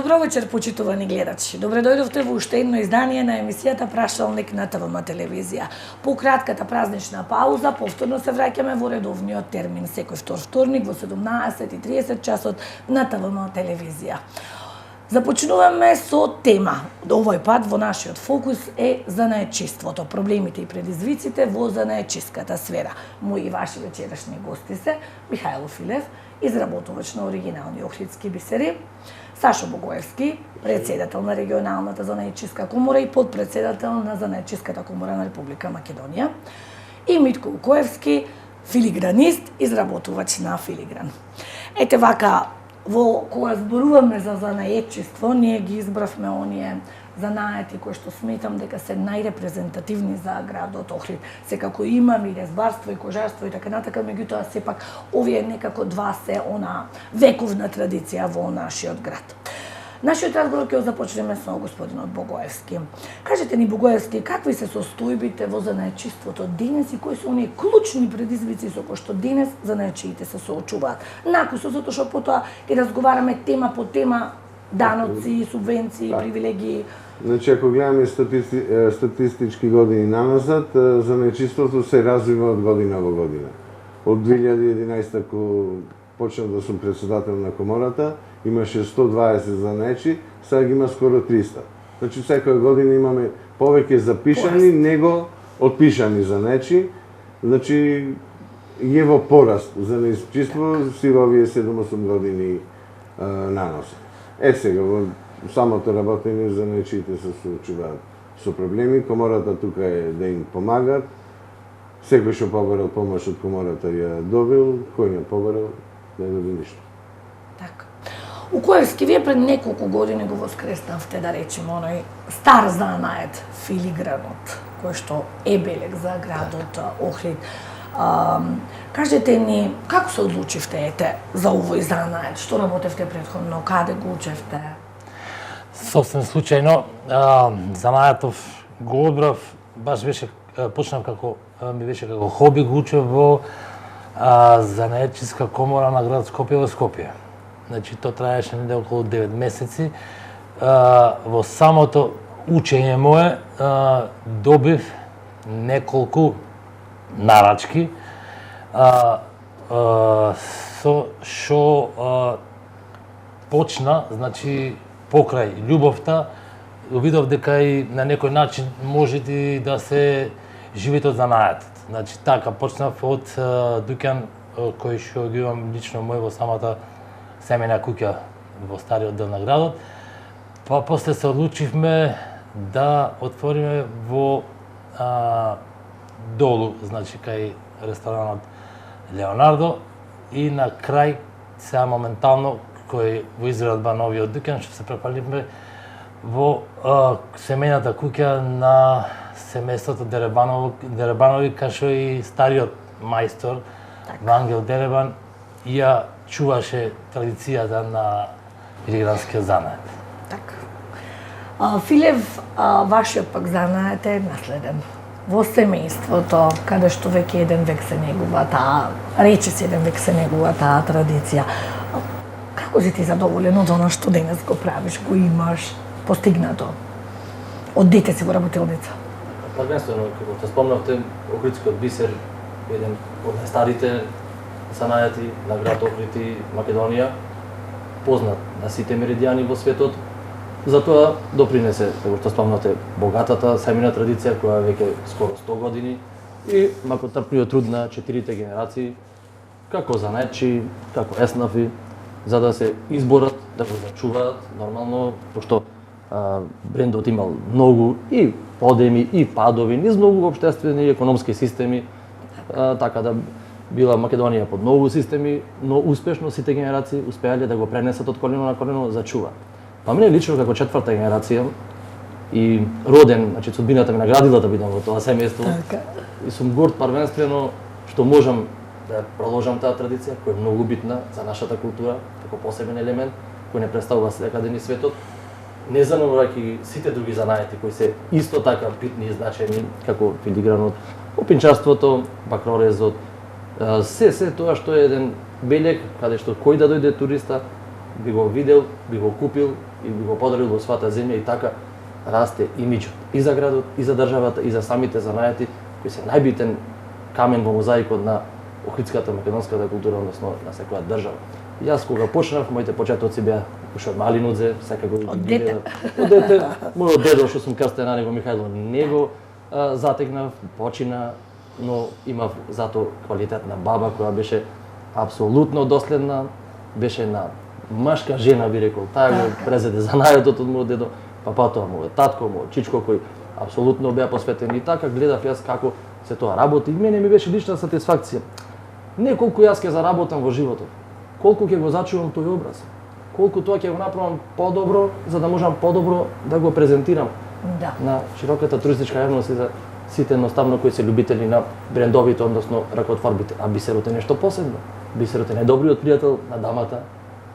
Добро вечер, почитувани гледачи. Добре дојдовте во уште едно издание на емисијата Прашалник на ТВМ телевизија. По кратката празнична пауза, повторно се враќаме во редовниот термин секој вторник во 17:30 часот на ТВМ телевизија. Започнуваме со тема. Овој пат во нашиот фокус е занаетчиството, проблемите и предизвиците во занаетчиската сфера. Мои и ваши вечерашни гости се Михајло Филев, изработувач на оригинални охридски бисери, Сашо Богоевски, председател на регионалната занаетчиска комора и подпредседател на занаетчиската комора на Република Македонија, и Митко Укоевски, филигранист, изработувач на филигран. Ете вака, кога зборуваме за занаетчиство, ние ги избравме оние занаети кои што сметам дека се најрепрезентативни за градот Охрид. Секако имаме и резбарство и кожарство и така натака, меѓутоа сепак овие некако два се она вековна традиција во нашиот град. Нашиот разговор ќе започнеме со господинот Богоевски. Кажете ни, Богоевски, какви се состојбите во занаетчиството денес и кои се оние клучни предизвици со кои што денес занаетчиите се соочуваат? Накусо, затоа што потоа ќе разговараме тема по тема, даноци, субвенции, привилегии. Значи, ако гледаме статистички години наназад, занаетчиството се развива од година во година. Од 2011, ако почнав да сум председател на комората, имаше 120 занаетчи, сега ги има скоро 300. Значи, секоја година имаме повеќе запишани него отпишани занаетчи. Значи, е во пораст занаетчиство си во овие 7-8 години наноса. Сега, во самото работење занаетчиите се соочуваат со проблеми, комората тука е да им помагат. Секој што побарал помош од комората ја добил, кој не побарал, не доби ништо. Така. Укоевски, вие пред неколку години го воскреснавте, да речеме, оној стар занает, филигранот, кој што е белег за градот Охрид. Кажете ни, како се одлучивте за овој занает? Што работевте претходно? Каде го учевте? Сосем случајно, занаетов го одбрав, баш беше, почнав како, ми беше како хоби, го учев во занаетчиска комора на град Скопје во Скопје. Значи, тоа траеше неде околу 9 месеци. Во самото учење мое добив неколку нарачки, со шо почна, значи, покрај љубовта, видов дека и на некој начин може да се живите од занаетот. Значи, така, почнав од дуќан кој што ги имам лично мој во самата семејна куќа во стариот дел на градот. Па после се одлучивме да отвориме во долу, значи кај ресторанот Леонардо, и на крај, сега моментално, кој во изградба новиот дуќан, што се препаливме во семејната куќа на семејството Деребанови, кај што и стариот мајстор Вангел Деребан ја чуваше традицијата на филигранскиот занает. Така. Филев, вашиот пак занает е наследен во семејството, каде што веќе еден век се негува таа, речиси еден век се негува таа традиција. Како си ти задоволен од она што денес го правиш, го имаш постигнато? Од дете си во работилница? Првенствено, како што спомнавте, Охридскиот бисер е еден од најстарите занаети на град Охрид и Македонија, познат на сите меридијани во светот. Затоа допринесе, како што спомнавте, богатата семејна традиција која веќе скоро 100 години и мако трпливиот труд на 4 генерации, како занаетчи, како еснафи, за да се изборат, да го зачуваат нормално, пошто брендот имал многу и подеми и падови низ многу општествени и економски системи, така да била Македонија под многу системи, но успешно сите генерации успеале да го пренесат од колено на колено, зачува. Па мене лично како четврта генерација и роден, значи судбината ме наградила да бидам во тоа семејство. И сум горд првенствено што можам да продолжам таа традиција која е многу битна за нашата култура, како посебен елемент кој не представува секаде ни светот. Не занемарувајќи сите други занаети кои се исто така битни и значајни, како филигранот, опинчарството, бакрорезот, се тоа што е еден белег, каде што кој да дојде туриста, би го видел, би го купил и би го подарил во својата земја и така расте имиџот и за градот, и за државата, и за самите занајати, кои се најбитен камен во мозаикот на охридската македонската култура, односно на секоја држава. Јас кога почнав, моите почетоци беа уште од мали нудзе, секако Од дете. Од дете, мојот дедо што сум крстен на него Михајло, него затегнав, почина, но имав зато квалитетна баба која беше апсолутно доследна, беше на машка жена, би рекол, таа го презеде занајотот од мојот дедо, па потоа мојот татко, мојот чичко кој апсолутно беа посветени и така гледав јас како се тоа работи и мене ми беше лична сатисфакција. Не колку јас ќе заработам во животот, колку ќе го зачувам тој образ, колку тоа ќе го направам подобро, за да можам подобро да го презентирам Да. на широката туристичка јавност и за сите едноставно кои се љубители на брендовите, односно ракотворбите. А бисерот е нешто посебно. Бисерот е најдобриот пријател на дамата,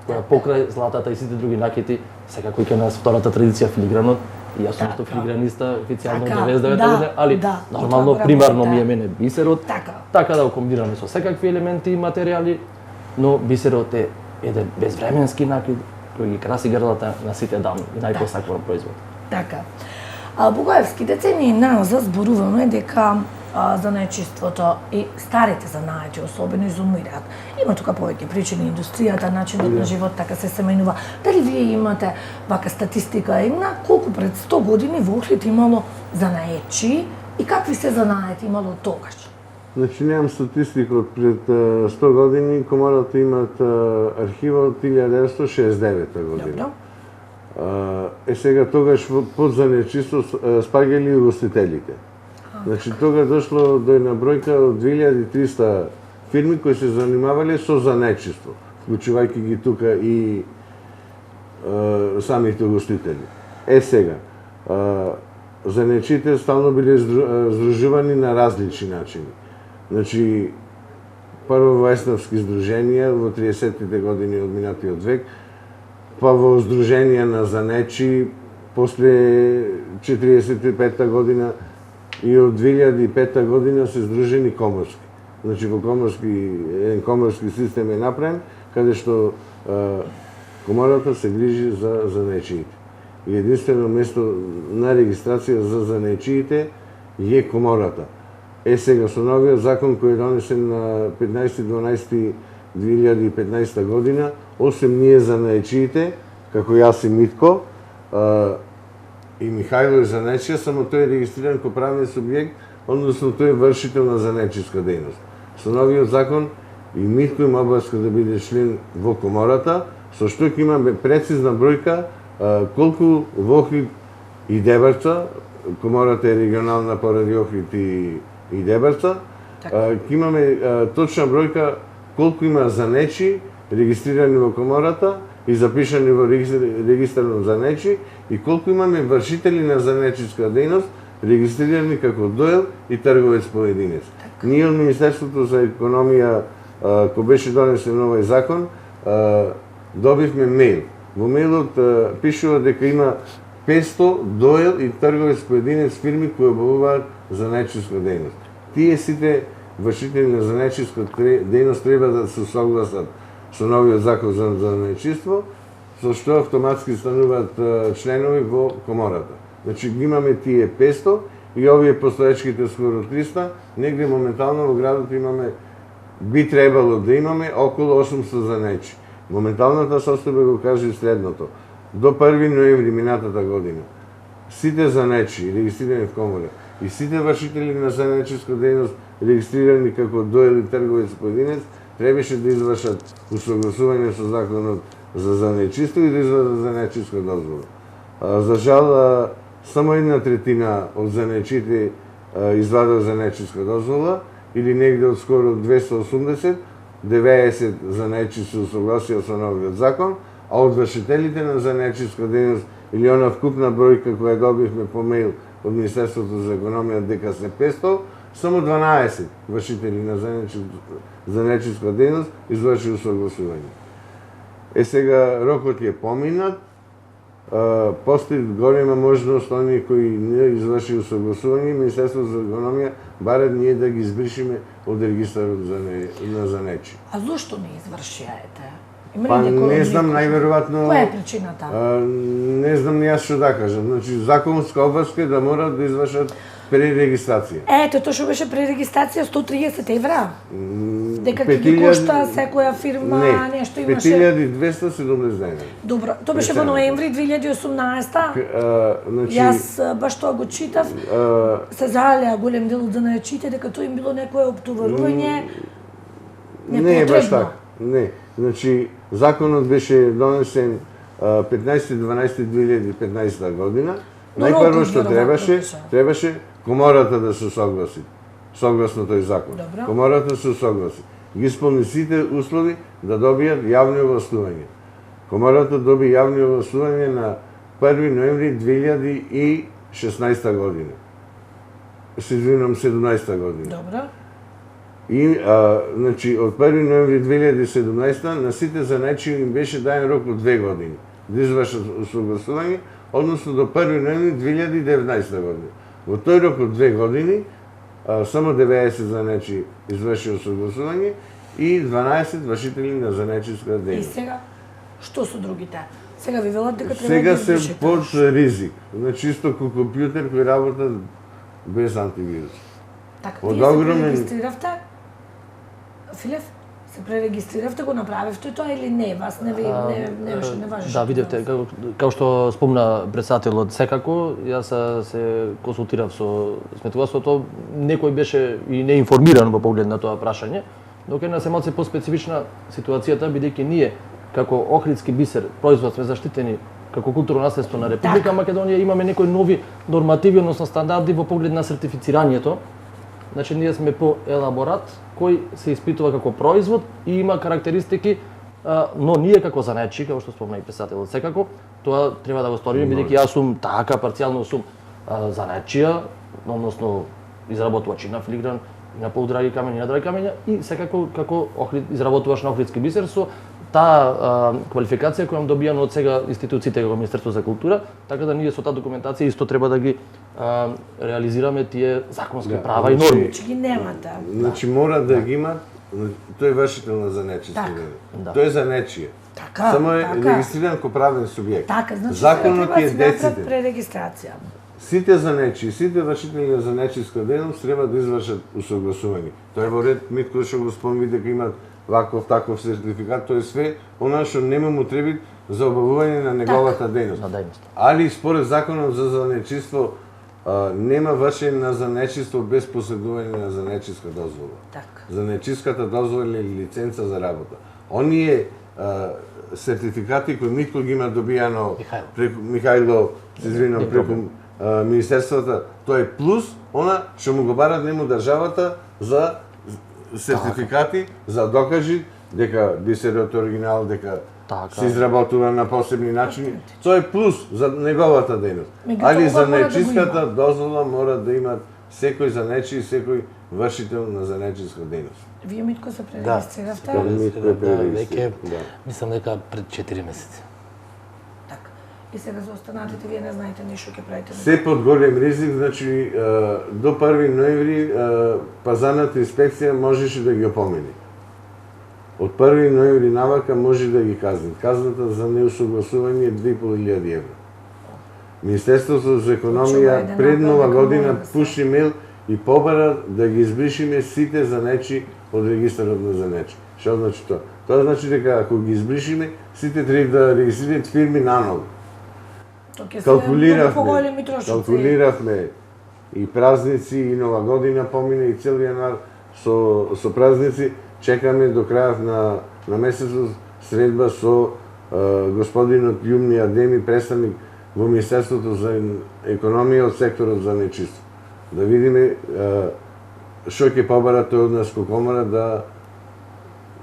која покрај златата и сите други накити, секако и ке нас втората традиција филигранот, и јас сум Така. филиграниста официјално Така, 99 да, година, али да, нормално тоа примарно работите. ми е мене бисерот, така да го комбинираме со секакви елементи и материјали, но бисерот е еден безвременски накид кој ги краси грлата на сите дами и најпосакуван производ. Така. Бугаевски децении назад зборуваме дека занајчиството и старите занајати особено изумираат. Има тука повеќе причини, индустријата, начинот на живот така се семенува. Дали вие имате вака статистика и на колку пред 100 години во Охрид имало занаечи и какви се занаети имало тогаш? Значи, немам статистика од пред 100 години, комората имат архива од 1969 година. Добро. Сега тогаш под занечиство спаѓали и угостителите. Значи, тога дошло до една бројка од 2300 фирми кои се занимавале со занечиство, вклучувајќи ги тука и самите угостители. Сега, занечите стално биле здружувани на различни начини. Значи, прво во есновски здруженија во 30-тите години од минатиот век, па во здруженија на занечи после 45-та година и од 2005 година се здружени коморски. Значи во еден коморски систем е направен, каде што комората се грижи за занечиите. И единствено место на регистрација за занечиите е комората. Сега со новиот закон кој е донесен на 15.12.2015 година, освен ние занаечиите, како јас и Митко, и Михајло е занаечија, само тој е регистриран ко правен субјект, односно тој е вршител на занаечиска дејност. Со новиот закон и Митко има обавезка да биде член во комората, со што ќе имаме прецизна бројка колку во Охрид и Дебарца, комората е регионална поради Охрид и Дебарца, ќе имаме точна бројка колку има занечи регистрирани во комората и запишани во регистарот занечи и колку имаме вршители на занечиска дејност регистрирани како доел и трговец поединец. Ние од Министерството за економија, кога беше донесен овој закон, добивме мејл. Во мејлот пишува дека има 500 доел и трговец поединец фирми кои обавуваат занечиска дејност. Тие сите вршители на занечиска дејност треба да се согласат со новиот закон за занечиство, со што автоматски стануваат членови во комората. Значи ги имаме тие 500 и овие постоечките скоро 300, негде моментално во градот имаме, би требало да имаме околу 800 занечи. Моменталната состојба го каже следното. До 1 ноември минатата година, сите занечи регистрирани в комора и сите вршители на занечиска дејност регистрирани како доел и трговец поединец требаше да извршат усогласување со законот за занечиство и да извадат занечиска дозвола. За жал, само 1/3 од занечите извадат занечиска дозвола, или негде од скоро 280, 90 занечи се усогласија со новиот закон, а од вршителите на занечиска дејност или она вкупна бројка која добивме по мејл од Министерството за економија дека се 500, само 12 вршители на занечиска дејност изврши усогласување. Сега рокот е поминат, постои голема можност оние кои не изврши усогласување, Министерството за економија барат ние да ги избришиме од регистарот на занечи. А зошто не извршијаете? Има ли Па некој не од знам, нив? најверојатно... Која е причината? Не знам ни јас што да кажам. Значи, законска обврска е да морат да извршат пререгистрација. Ето, тоа што беше пререгистрација 130 евра. Дека ќе ги 5000 кошта секоја фирма, нешто имаше. 5270 денари. Добро, тоа беше во ноември 2018. Значи, Јас баш тоа го читав. Се залеа голем дел од занајачите дека тоа им било некое оптоварување. не е баш така. Не. Значи, законот беше донесен 15.12.2015 година. Но Најпрво рокот што веројатно требаше комората да се согласи. Согласно тој закон. Добро. Комората се согласи. Ги исполни сите услови да добијат јавни овластувања. Комората доби јавни овластувања на 1 ноември 2016 година. Се извинувам, 17 година. Добро. И, значи, од 1 ноември 2017 на сите занајчии им беше даен рок од 2 години да извршат согласување, односно до 1 ноември 2019 година. Во тој рок од 2 години, само 90 занајчии извршило согласување и 12 вршители на занајчиска И дејност. сега, што се другите? Сега ви велат дека треба Сега да се извршите. под ризик. Значи, исто ко компјутер кој работа без антивирус. Така, Од вие се огромен- пререгистрировте? Филев, се пререгистрировте, го направивте тоа или не? Вас не ви не беше не важеше. Да, видевте, како што спомна председателот, секако, јас се консултирав со сметувачството, некој беше и неинформиран во поглед на тоа прашање, док е на малце поспецифична ситуацијата, бидејќи ние, како Охридски бисер, производ сме заштитени како културно наследство на Република Македонија, имаме некои нови нормативи, односно стандарди во поглед на сертифицирањето. Значи, ние сме по елаборат кој се испитува како производ и има карактеристики, но ние како занајчи, како што спомна и председателот, секако, тоа треба да го сториме, бидејќи јас сум така парцијално сум занајчија, односно изработувач и на филигран, и на полудраги камења, и на драги камења, и секако како изработуваш на Охридски бисер со таа квалификација која добијана од сега институциите како Министерство за култура, така да ние со таа документација исто треба да ги реализираме тие законски права и норми. Че ги немате. Значи, мора да ги има, тој е вршител на занајчиски Така. дејност. Да. Тој е занечие. Така, Само е така. регистриран ко правен субјект. Така, значи Законот треба е да се направи дециден. пререгистрација. Сите занечи, сите вршители на занечиска дејност треба да извршат усогласување. Тоа е во ред Митко што го спомни дека имат ваков таков сертификат, тоа е све она што нема му треби за обавување на неговата дејност. На дејност. Али според законот за занечиство нема вршење на занечиство без поседување на занечиска дозвола. Така. Занечиската дозвола или лиценца за работа. Оние сертификати кои Митко ги има добијано Михајло. преку Михајло, се извинувам, преку Министерството, тоа е плюс она што му го барат нему државата за сертификати, за докажи дека бисерот е оригинал, дека Така. се изработува на посебни начини. Тоа е плюс за неговата дејност. Меѓутоа, Али ова за мора да го нечиската има. дозвола мора да имат секој занечи и секој вршител на занечиска дејност. Вие Митко се Да, пререгистрировте? веќе, Да. мислам дека пред 4 месеци. Така. И сега за останатите вие не знаете ништо ќе правите. Се под голем ризик, значи до 1 ноември пазарната инспекција можеше да ги опомени. Од 1 ноември навака може да ги казни. Казната за неусогласување е 2500 евра. Министерството за економија пред нова година пушти мејл и побара да ги избришиме сите занечи од регистарот на занечи. Што значи тоа? Тоа значи дека ако ги избришиме, сите треба да регистрираат фирми наново. Тоа ќе се многу поголеми трошоци. Калкулиравме и празници, и нова година помине, и цел јануар со празници. Чекаме до крајот на месецот средба со господинот Јумни Адеми, представник во Министерството за економија од секторот за нечисто. Да видиме што ќе побара тој од нас ко комора да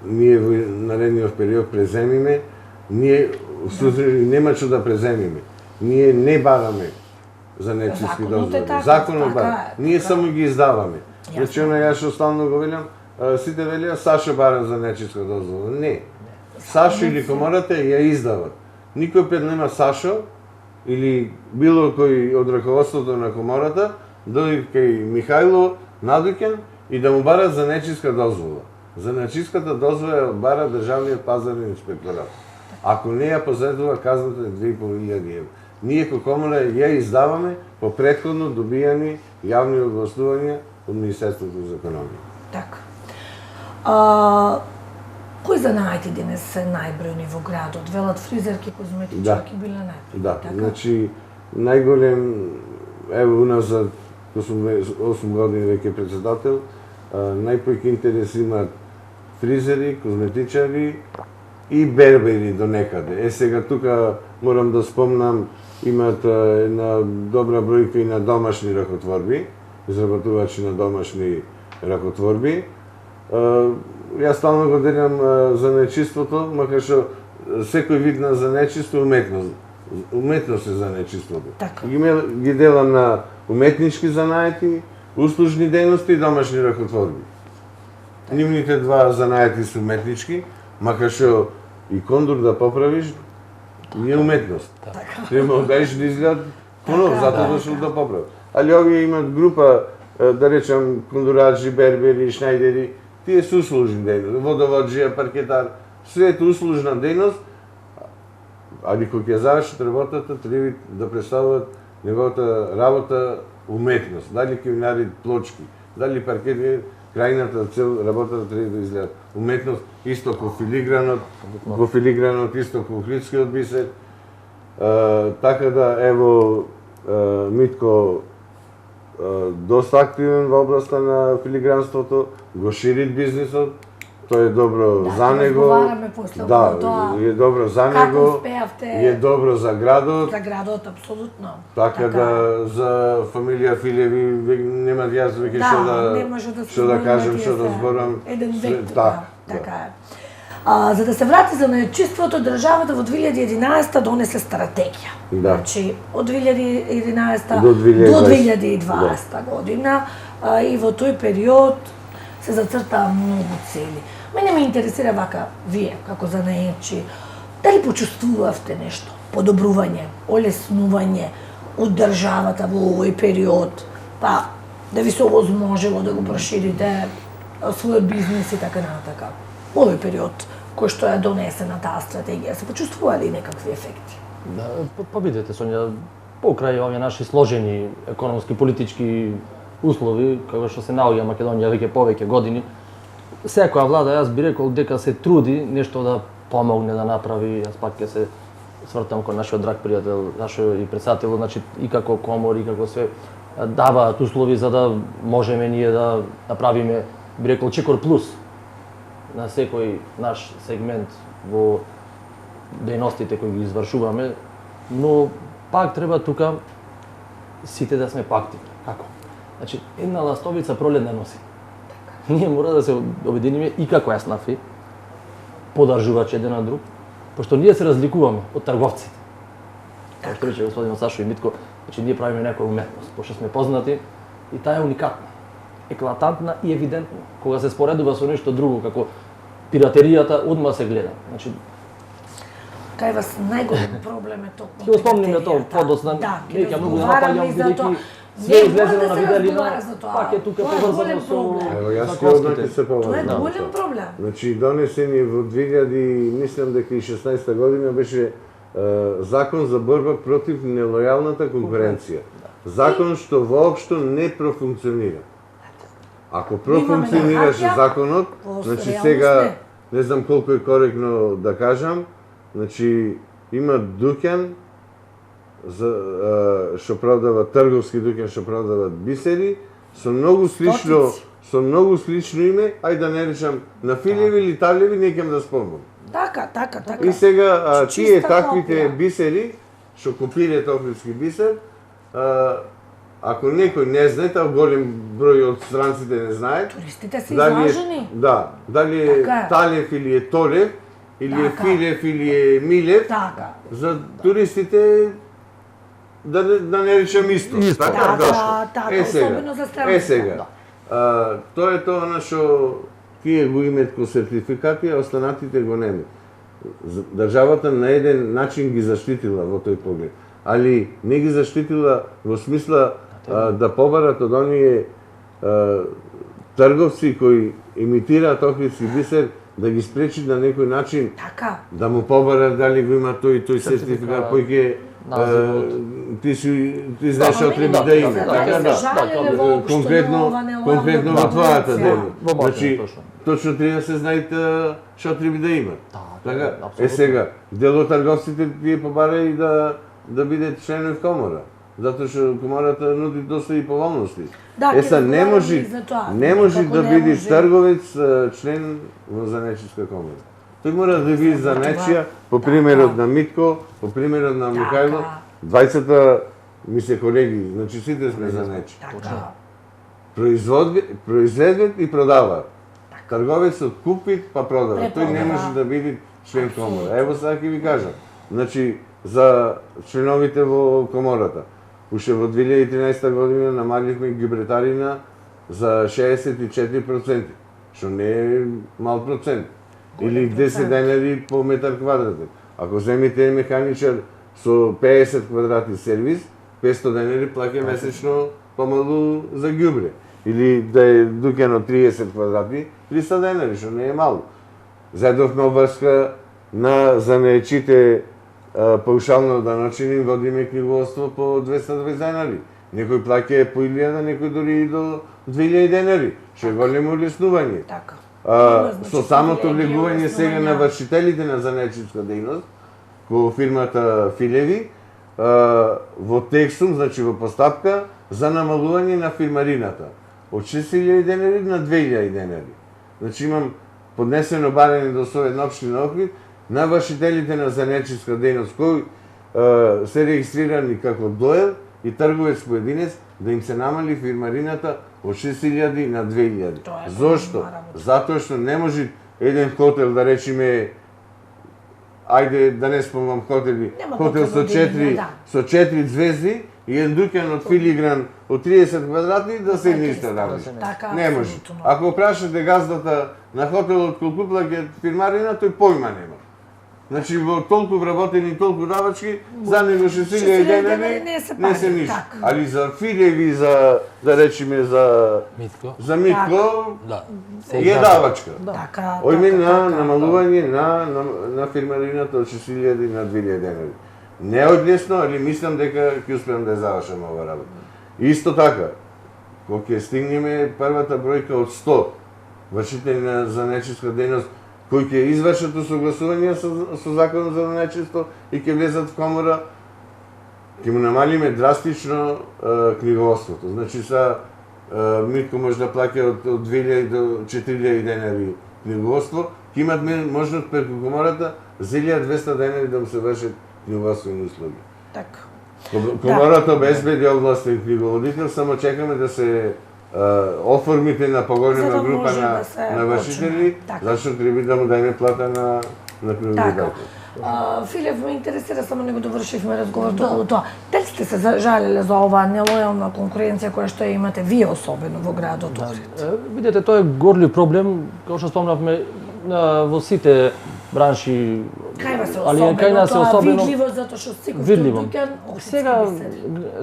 ние во наредниот период преземиме. Ние в случај нема што да преземиме. Ние не бараме за нечиски Законот е дозволи. таков, Законот така бара. е, Ние така. само ги издаваме. Јасно. Значи, она јас што стално го велам, сите велија Сашо бара за нечиска дозвола. Не. Сашо или комората ја издават. Никој пет нема Сашо или било кој од раководството на комората дојде кај Михајло надуќен и да му барат за нечиска дозвола. Занаатчиската дозвола ја бара државниот пазарен инспекторат. Ако не ја позаедува, казната е 2.500 евра. Ние како комора ја издаваме по претходно добијани јавни огласувања од Министерството за економија. Така. Кои занаати денес се најбројни во градот? Велат фризерки, козметичарки биле најбројни. Да, така? значи најголем, ево уназад, кога сум 8 години веќе председател, најповеќе интерес имаат фризери, козметичари и бербери до некаде. Сега тука морам да спомнам, имаат една добра бројка и на домашни ракотворби, изработувачи на домашни ракотворби. Јас стално го делам занаетчиството, макар што секој вид на занаетчиство е уметност. Уметност е занаетчиството. Така. Ги делам на уметнички занаети, услужни дејности и домашни ракотворби. Нивните два занаети се уметнички, макар што и кондур да поправиш не е уметност. Треба да даеш да изглед понов, затоа дошол да поправи. Али овие имат група, да речам, кондураджи, бербери, шнајдери, тие се услужни дејности, водоводжија, паркетар, све е услужна дејност, али кога ќе завршат работата, треба да представуваат неговата работа уметност. Дали ќе наредат плочки, дали паркет, крајната цел работата треба да изгледа уметност, исто како филигранот, исто како хлидскиот бисер. Така да, ево, Митко доста активен во областа на филигранството, го шири бизнисот, тоа е добро за него. Да, е добро за него. Е добро за градот. За градот, апсолутно. Така да, за фамилија Филеви нема јас веќе што да кажем, што да зборам. Еден век тука, така е. За да се врати занаетчиството, државата во 2011 донесе стратегија. Да. Значи, од 2011 до до 2020 година и во тој период се зацртаа многу цели. Мене ме интересира вака, вие, како занаетчи, дали почувствувавте нешто? Подобрување, олеснување од државата во овој период, па да ви се овозможело да го проширите својот бизнис и така натака. Овој период кој што е донесена таа стратегија, се почувствували некакви ефекти? Да, па видете, Сонја, покрај овие наши сложени економски, политички услови, како што се наоѓа Македонија веќе повеќе години, секоја влада, јас би рекол дека се труди нешто да помогне да направи, јас пак ќе се свртам кон нашиот драг пријател, нашиот и председател, значи и како комори, и како све даваат услови за да можеме ние да направиме, би рекол, чекор плюс на секој наш сегмент во дејностите кои ги извршуваме, но пак треба тука сите да сме поактивни. Како? Значи, една ластовица пролетна носи. Ние мора да се обединиме и како јаснафи, подржувачи еден на друг, пошто ние се разликуваме од трговците. Како што рече господин Сашо и Митко, значи ние правиме некоја уметност, пошто сме познати и таа е уникатна, еклатантна и евидентна. Кога се споредува со нешто друго, како пиратеријата, одма се гледа. Значи, кај вас најголем проблем е токму ќе спомниме тоа подоцна, нека многу да напаѓам, бидејќи све излезено на виделина, пак е тука поврзано со Ево, јас ќе однаки се поврзано. Тоа е голем проблем. Значи, донесени во 2016 година беше закон за борба против нелојалната конкуренција. Закон што воопшто не профункционира. Ако профункционираше законот, значи сега не знам колку е коректно да кажам, значи има дуќан што продава трговски дуќан што продават бисери со многу слично име, ајде да не речам на Филеви или Тавлеви, не ќе да спомнам. Така. И сега тие таквите бисери што копираат охридски бисер, ако некој не знае, таа голем број од странците не знаат. Туристите се излажени. Да, дали е Талев или е Толев, или е Филев или е Милев. Така. За туристите да не речем исто. Така, особено за странците. Сега. Тоа е тоа на што тие го имаат ко сертификати, а останатите го немаат. Државата на еден начин ги заштитила во тој поглед, али не ги заштитила во смисла да побарат од оние трговци кои имитираат Охридски бисер да ги спречи на некој начин Така. да му побара дали го има тој сертификат кој ќе ти знаеш што треба да има. Така да. Конкретно во твојата дел. Значи точно треба да се знаете што треба да има. Така, сега дел од трговците тие побара и да биде членови в комора. Затоа што комората нуди доста и поволности. Са не може да биде трговец член во занечиска комора. Тој мора да биде занечија, по примерот на Митко, по примерот на Михајло, двајцата ми се колеги, значи сите сме занечи. Произведуваат и продаваат. Трговецот купи па продава. Тој не може да биде член комора. Ево сега ќе ви кажам. Значи за членовите во комората. Уште во 2013 година намаливме гибретарина за 64%, што не е мал процент. Или 10 денари по метар квадратен. Ако земите механичар со 50 квадрати сервис, 500 денари плаќа месечно помалу за ѓубре. Или да е дуќано 30 квадрати, 300 денари, што не е мало. Зедовме обврска на занаечите паушално даночини, водиме книгоvodство по 220 денари. Некој плаќа по 1000, некој дури и до 2000 денари, што е големо улеснување. Со самото влегување сега на вршителите на занечиска дејност, во фирмата Филеви, во текстум, значи во постапка, за намалување на фирмарината. Од 6000 денари на 2000 денари. Значи имам поднесено барање до Советна општина Охрид на вршителите на занечиска дејност кои се регистрирани како доел и трговец поединец, да им се намали фирмарината од 6000 на 2000. Зошто? Затоа што не може еден хотел, да речеме, ајде да не спомнам хотели, хотел со 4 звезди и еден дуќан од филигран од 30 квадрати да се ништа работи. Не може. Ако прашате газдата на хотелот колку плаќа фирмарина, тој појма нема. Значи во толку вработени, толку давачки, за него 6000 денари не се ништа. Али за Филеви, за да речеме за Митко, е давачка. Ојме на намалување на фирмарината од 6000 на 2000 денари. Не од лесно, али мислам дека ќе успеам да ја завршам ова работа. Исто така, кога ќе стигнеме првата бројка од 100 вршители на занечиска дејност кои ќе извршат усогласување со законот за занечиство и ќе влезат в комора, ќе му намалиме драстично книговодството. Значи Митко може да плаќа од 2000 до 4000 денари книговодство, ќе имат можност преку комората за 1200 денари да му се вршат книговодствени услуги. Така. Комората обезбеди областен книговодител, само чекаме да се оформите на поголема група на вршители, зашто треба да му дајме плата на книговодителот. Филип, ме интересира, само не го довршивме разговорот околу тоа. Дали сте се жалеле за оваа нелојална конкуренција која што ја имате вие особено во градот Охрид? Видете, тоа е горлив проблем, како што спомнавме во сите бранши. Кај нас е особено видливо затоа што секој дуќан сега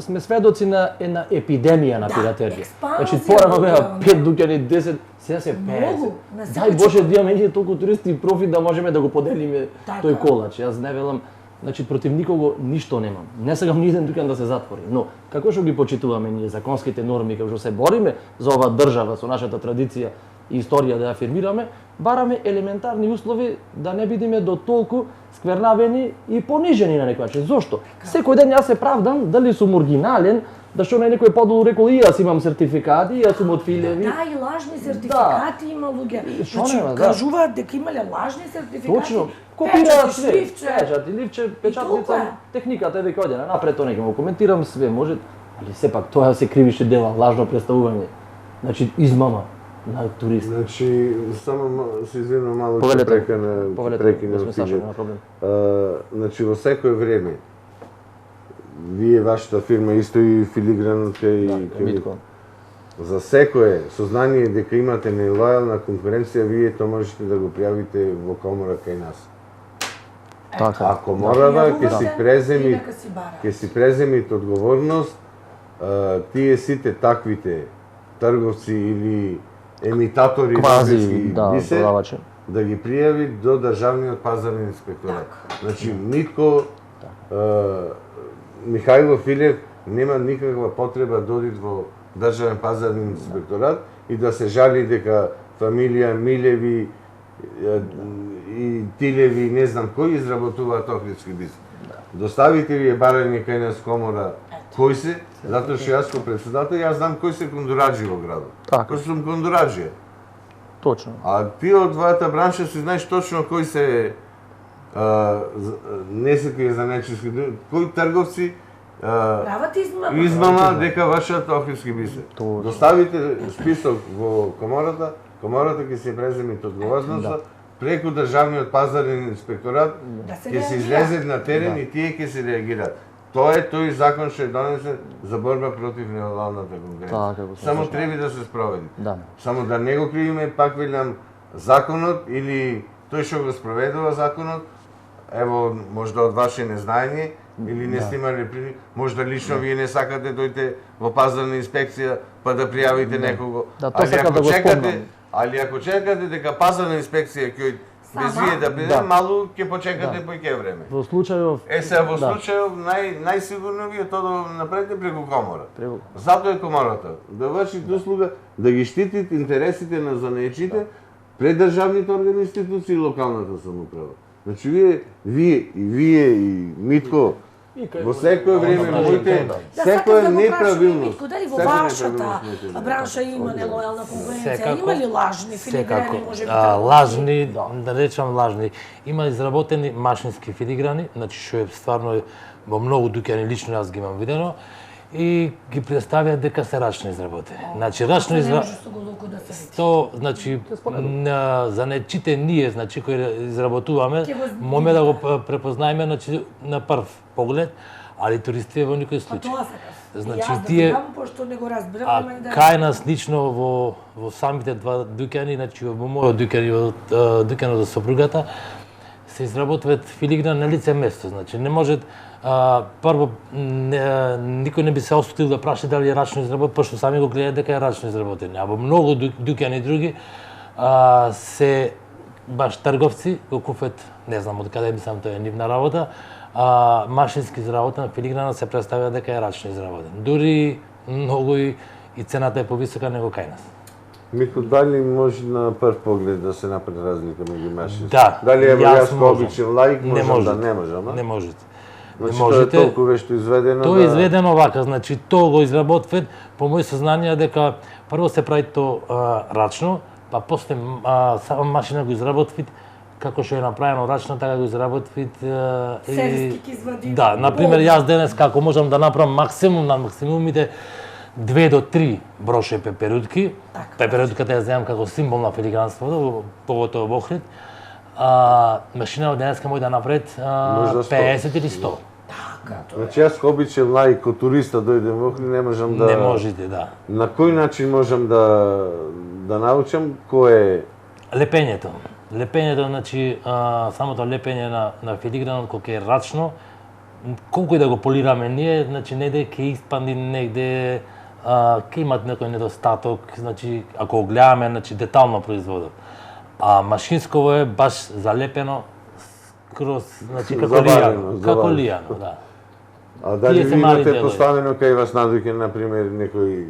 сме сведоци на една епидемија на пиратерија. Значи порано беа 5 дуќани, 10, сега се 50. Дај Боже да имаме ние толку туристи и профит да можеме да го поделиме тој колач. Јас не велам, значи против никого ништо немам. Не сакам ни еден дуќан да се затвори, но како што ги почитуваме ние законските норми, како што се бориме за оваа држава со нашата традиција и историја да ја афирмираме, бараме елементарни услови да не бидеме до толку сквернавени и понижени на некој начин. Зошто? Секој ден јас се правдам дали сум оригинален, да што некој подолу рекол и јас имам сертификати, јас сум од Филеви. Да, и лажни сертификати има луѓе. Значи, кажуваат дека имале лажни сертификати. Точно. Копираат све. Печат, ливче, печатница, техниката е дека оѓе напред, тоа не го коментирам све, може, али сепак тоа се кривише дела, лажно представување. Значи измама на турист. Значи, само се извинувам мало че прекинам Филип. Значи, во секој време, вие, вашата фирма, исто и филигранот и Митко. За секое сознание дека имате нелојална конкуренција, вие тоа можете да го пријавите во комора кај нас. Така. Ако морава, ќе си преземите одговорност, тие сите таквите трговци или емитатори Квази, охридски да, бисер, продавачи. да ги пријави до Државниот пазарен инспекторат. Значи, Митко Михајлов Филев нема никаква потреба да оди во Државен пазарен инспекторат и да се жали дека фамилија Милеви и Тилеви, не знам кој, изработуваат охридски бисер. Доставите ви е барање кај нас комора кој се, затоа што јас ко председател, јас знам кој се кондураджи во градот. Така. Кој сум кондураджија. Точно. А ти од твојата бранша си знаеш точно кој се не се кој за нечиски, кои трговци Прават измама. измама дека вршат охридски бисер. Точно. Доставите список во комората, комората ќе се преземе одговорноста преку Државниот пазарен инспекторат, Да се ќе се реагира. излезат на терен и тие ќе се реагираат. Тоа е тој закон што е донесен за борба против нелојалната конкуренција. Така го Само слушам. треба да се спроведи. Да. Само да не го кривиме, пак велам, законот или тој што го спроведува законот, ево, можда од ваше незнаење, или не сте имали прилика, можда лично вие не сакате дојдете во пазарна инспекција па да пријавите некого. Да, тоа сакам да го спомнам. Али ако чекате дека пазарна инспекција ќе без Сама? вие да биде, Да. малу ќе почекате поќе време. Во случајов Сега во да. случајов најсигурно вие тоа да направите преку комора. Преку- Затоа е комората, да вршите услуга, да ги штитите интересите на занаечите пред државните органи, институции и локалната самоуправа. Значи вие и Митко во секое време моите секоја неправилност. Дали во секоја вашата неправилност моите бранша има нелојална конкуренција? Секако. Има ли лажни филиграни, може би? Лажни, да речам лажни. Има изработени машински филиграни, значи што е стварно во многу дуќани, лично јас ги имам видено, и ги представуваат дека се рачно изработени. Значи рачно Не изработени. може со го луку да се види. То, значи, за нечите ние, значи, кои изработуваме, Ќе го можеме да го препознаеме, значи, на прв поглед, али туристите во никој Па случај. тоа сакав. Значи, Јас да тие- знам, пошто не го разбирам, А ама и да... кај нас лично во самите два дуќани, значи во мојот дуќан и во дуќанот за сопругата, се изработуваат филигран на лице место. Значи не може прво никој не би се осудил да праша дали е рачно изработен, пошто сами го гледаат дека е рачно изработен. А во многу дуќани други се баш трговци го купат, не знам од каде, мислам тоа е нивна работа, машински изработен филиграна се представува дека е рачно изработен. Дури многу и цената е повисока него кај нас. Митко, дали може на прв поглед да се направи разлика меѓу машински? Да, Дали ево јас јас ко можам. обичен лаик Не можам можете. да не можам, а? Не можете. Значи тоа е толку вешто изведено Тоа е изведено вака, значи тоа го изработват по мој сознание дека прво се прави то рачно, па после сама машина го изработвит како што е направено рачно, така го изработвит Сериски ќе извади. Да, на пример јас денес како можам да направам максимум на максимумите 2 до 3 броше пеперутки. Така. Пеперутката ја земам како символ на филигранството, поготово во Охрид. Машина денеска може да направат Можда 100. 50 или 100. Така, тоа е. Значи јас ко обичен лаик, ко туриста дојдем во Охрид, не можам да... Не можете, да. На кој начин можам да научам кој е... Лепењето. Лепењето, значи, самото лепење на филигранот, колку е рачно, колку и да го полираме ние, значи, негде ќе испанди, негде ќе имат некој недостаток, значи, ако го гледаме, значи, детално производот. А машинсково е баш залепено скроз, значи, како Заварено, лијано. Како заварено. лијано, да. А дали Тие се ви мали имате делови. поставено кај вас надуќе, например, некои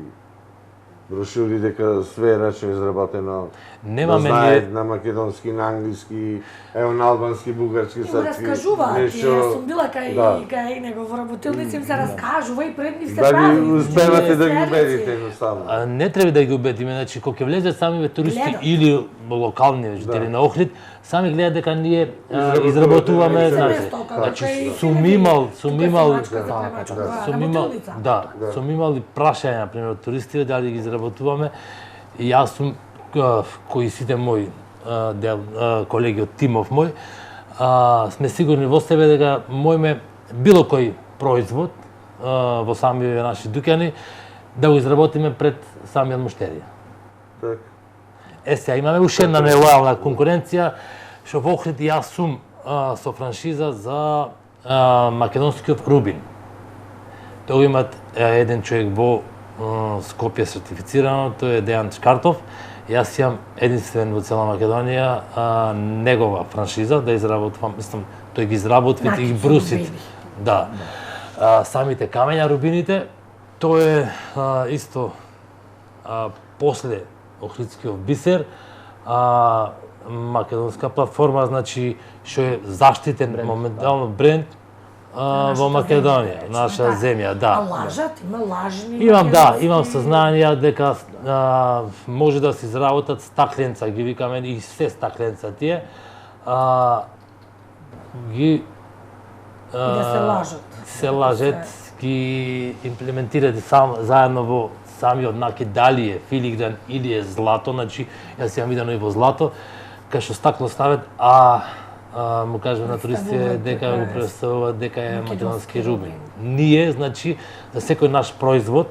брошури дека све е рачно изработено, Немаме да знаат ние- на македонски, на англиски, ево на албански, бугарски, И го српски, раскажуваат, нешто- јас сум била Да. кај него во работилници, им се раскажува и пред нив се Дали прави. успевате да ги Стерици. убедите едноставно? Не треба да ги убедиме, значи кога ќе влезат самите туристи Гледат. или локални жители на Охрид, сами гледаат дека ние Изработувате изработуваме, на знаете. Место, како Значи кај сум Филипи. имал, Сум имал сум имал и прашања на пример од туристи дали ги изработуваме и јас сум кои сите мои колеги од тимов мој, сме сигурни во себе дека можеме било кој производ во самите наши дуќани да го изработиме пред самиот муштерија. Така. Сега имаме уште една нелојална конкуренција, што во Охрид јас сум со франшиза за македонскиот рубин. Тоа имат еден човек во Скопје сертифицирано, тој е Дејан Чкартов, Јас имам единствен во цела Македонија негова франшиза да изработвам, мислам, тој ги изработви и ги брусит. Да. Самите камења, рубините, тоа е исто после Охридскиот бисер, македонска платформа, значи, што е заштитен моментално бренд во Македонија, наша земја, да. А лажат, има лажни. Имам сознание дека може да се изработат стакленца, ги викаме и се стакленца тие, ги да се лажат. Се лажат, ги имплементирате заедно во самиот накид, дали е филигран или е злато, значи јас имам видено и во злато, кај што стакло стават, му кажем на туристите дека го представуваат дека е македонски рубин. Ние, значи, за секој наш производ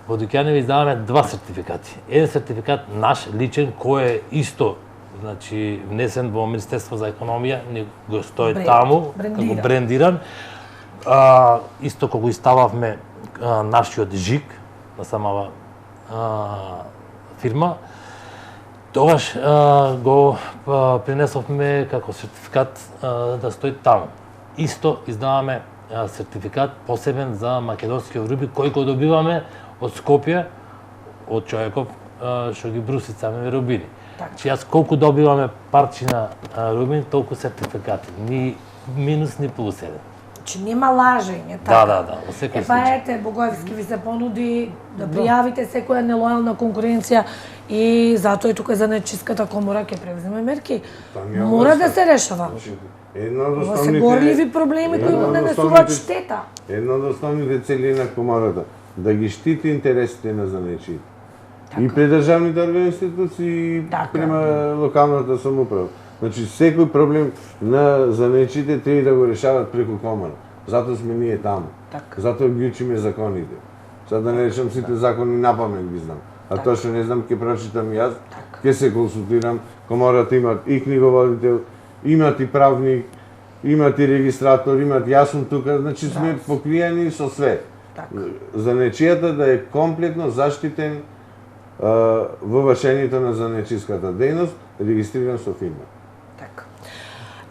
во дуќани ви издаваме 2 сертификати. Еден сертификат наш личен кој е исто, значи внесен во Министерство за економија, не го стои таму како брендиран. Исто кога го истававме нашиот жик на самава фирма, тогаш го принесовме како сертификат да стои таму. Исто издаваме сертификат посебен за македонскиот рубин кој го добиваме од Скопје, од човеков што ги бруси самите рубини. Значи јас колку добиваме парчина рубин, толку сертификати. Ни минус, ни плюс еден. Значи нема лажење, така? Да, во секој случај. случај. Ете, Богоевски ви се понуди да пријавите секоја нелојална конкуренција и затоа и тука за Занаетчиската комора ќе превземе мерки. Мора да се решава. Ова се горливи проблеми кои му нанесуваат штета. Една од основните цели на комората да ги штити интересите на занаетчиите. И пред државните институции и према локалната самоуправа. Значи, секој проблем на занаетчиите треба да го решават преку комора. Затоа сме ние таму. Затоа ги учиме законите. Сега да не речам сите закони напамет ги знам. А тоа што не знам ќе прочитам јас, ќе се консултирам. Комората имат и книговодител, имат и правник, имат и регистратор, имат јас сум тука, значи сме покриени со све. Занаетчијата да е комплетно заштитен во вршењето на занаетчиската дејност, регистриран со фирма.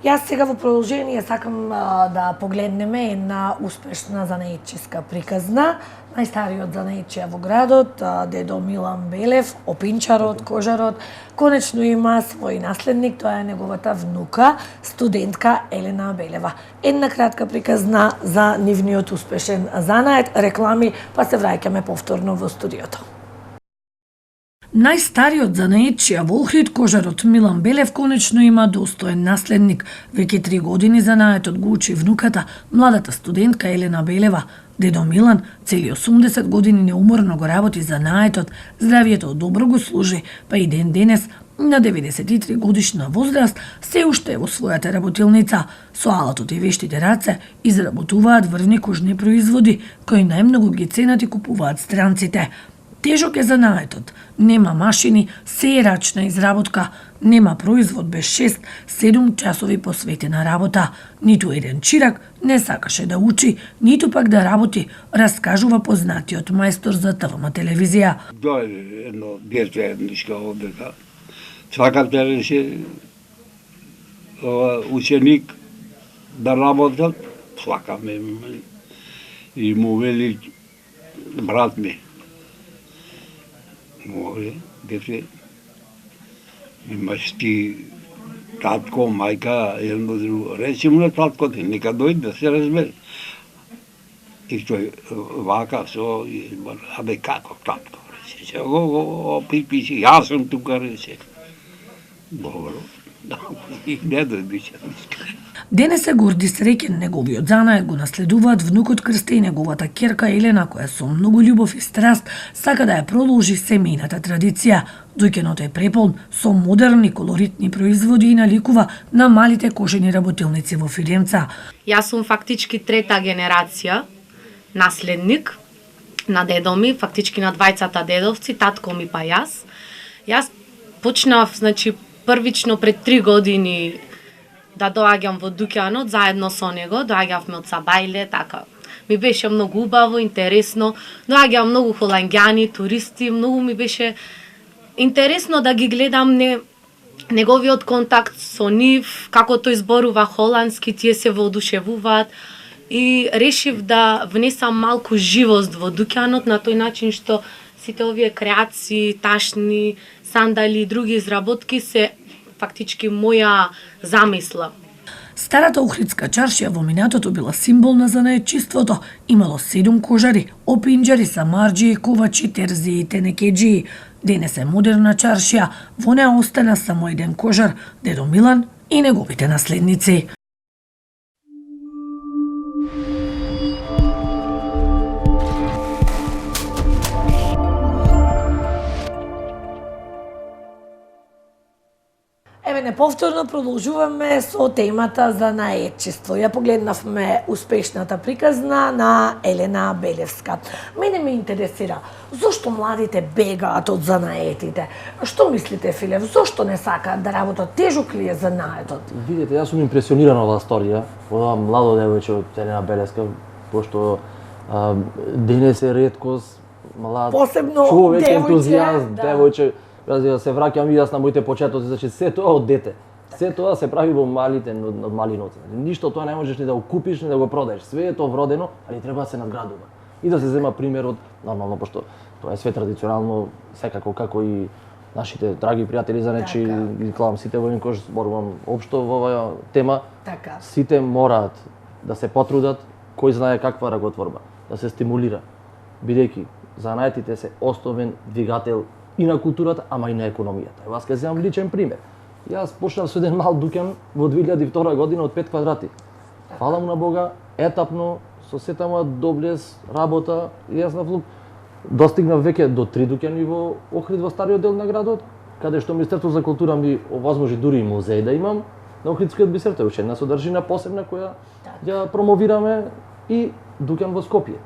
Јас сега во продолжение сакам да погледнеме една успешна занаетчиска приказна. Најстариот занаетчија во градот, дедо Милан Белев, опинчарот, кожарот, конечно има свој наследник, тоа е неговата внука, студентка Елена Белева. Една кратка приказна за нивниот успешен занает, реклами, па се враќаме повторно во студиото. Најстариот занаетчија во Охрид, кожарот Милан Белев, конечно има достоен наследник. Веќе 3 години занаетот го учи внуката, младата студентка Елена Белева. Дедо Милан цели 80 години неуморно го работи занаетот, здравието добро го служи, па и ден денес, на 93 годишна возраст, се уште во својата работилница. Со алатот и вештите раце изработуваат врвни кожни производи, кои најмногу ги ценат и купуваат странците. Тежок е занаетот, нема машини, се е рачна изработка, нема производ без 6-7 часови посветена работа. Ниту еден чирак не сакаше да учи, ниту пак да работи, раскажува познатиот мајстор за ТВМ телевизија. Дојде едно дете еднишка овдека. Сакам да реше ученик да работат, сакаме. И му вели брат ми, може, дете, имаш ти татко, мајка, едно друго. Речи му на татко ти, нека дојде да се разбере. И тој вака со, абе како татко, рече, го приписи, јас сум тука, рече. Добро, и не дојдеше. Денес се горди среќен неговиот занает го наследуваат внукот Крсте и неговата ќерка Елена, која со многу љубов и страст сака да ја продолжи семејната традиција. Дојќенот е преполн со модерни колоритни производи и наликува на малите кожени работилници во Фидемца. Јас сум фактички трета генерација наследник на дедо ми, фактички на двајцата дедовци, татко ми па јас. Јас почнав, значи, првично пред 3 години да доаѓам во дуќанот заедно со него, доаѓавме од Сабајле, така. Ми беше многу убаво, интересно, доаѓаа многу холанѓани, туристи, многу ми беше интересно да ги гледам неговиот контакт со нив, како тој зборува холандски, тие се воодушевуваат и решив да внесам малку живост во дуќанот на тој начин што сите овие креации, ташни, сандали и други изработки се фактички моја замисла. Старата Охридска чаршија во минатото била символ на занаетчиството. Имало 7 кожари, опинџари, самарџии, кувачи, терзии и тенекеџии. Денес е модерна чаршија, во неа остана само еден кожар, дедо Милан и неговите наследници. Еве неповторно продолжуваме со темата за наетчество. Ја погледнавме успешната приказна на Елена Белевска. Мене ме интересира, зошто младите бегаат од занаетите? Што мислите, Филев, зошто не сакаат да работат? Тежок ли е занаетот? Видите, јас сум импресиониран од оваа сторија, од оваа младо девојче од Елена Белевска, пошто денес е реткост млад Посебно човек, девојче, ентузијаст, да. девојче. Да се враќам и јас на моите почетоци, значи се тоа од дете. Се тоа се прави во малите од мали ноци. Ништо тоа не можеш ни да го купиш, ни да го продадеш. Све е тоа вродено, али треба да се надградува. И да се зема пример од нормално, пошто тоа е све традиционално, секако како и нашите драги пријатели занечи, ги клавам сите во еден кош, зборувам општо во оваа тема. Така. Сите мораат да се потрудат, кој знае каква раготворба, да се стимулира, бидејќи занаетите се основен двигател и на културата, ама и на економијата. Јас ќе земам личен пример. Јас почнав со еден мал дуќан во 2002 година од 5 квадрати. Фала му на Бога, етапно, со сета моја доблес, работа, и јас на влук достигнав веќе до 3 дуќани во Охрид, во стариот дел на градот, каде што Министерството за култура ми овозможи дури и музеј да имам на Охридскиот бисер, тоа е уште една содржина посебна која ја промовираме, и дуќан во Скопје.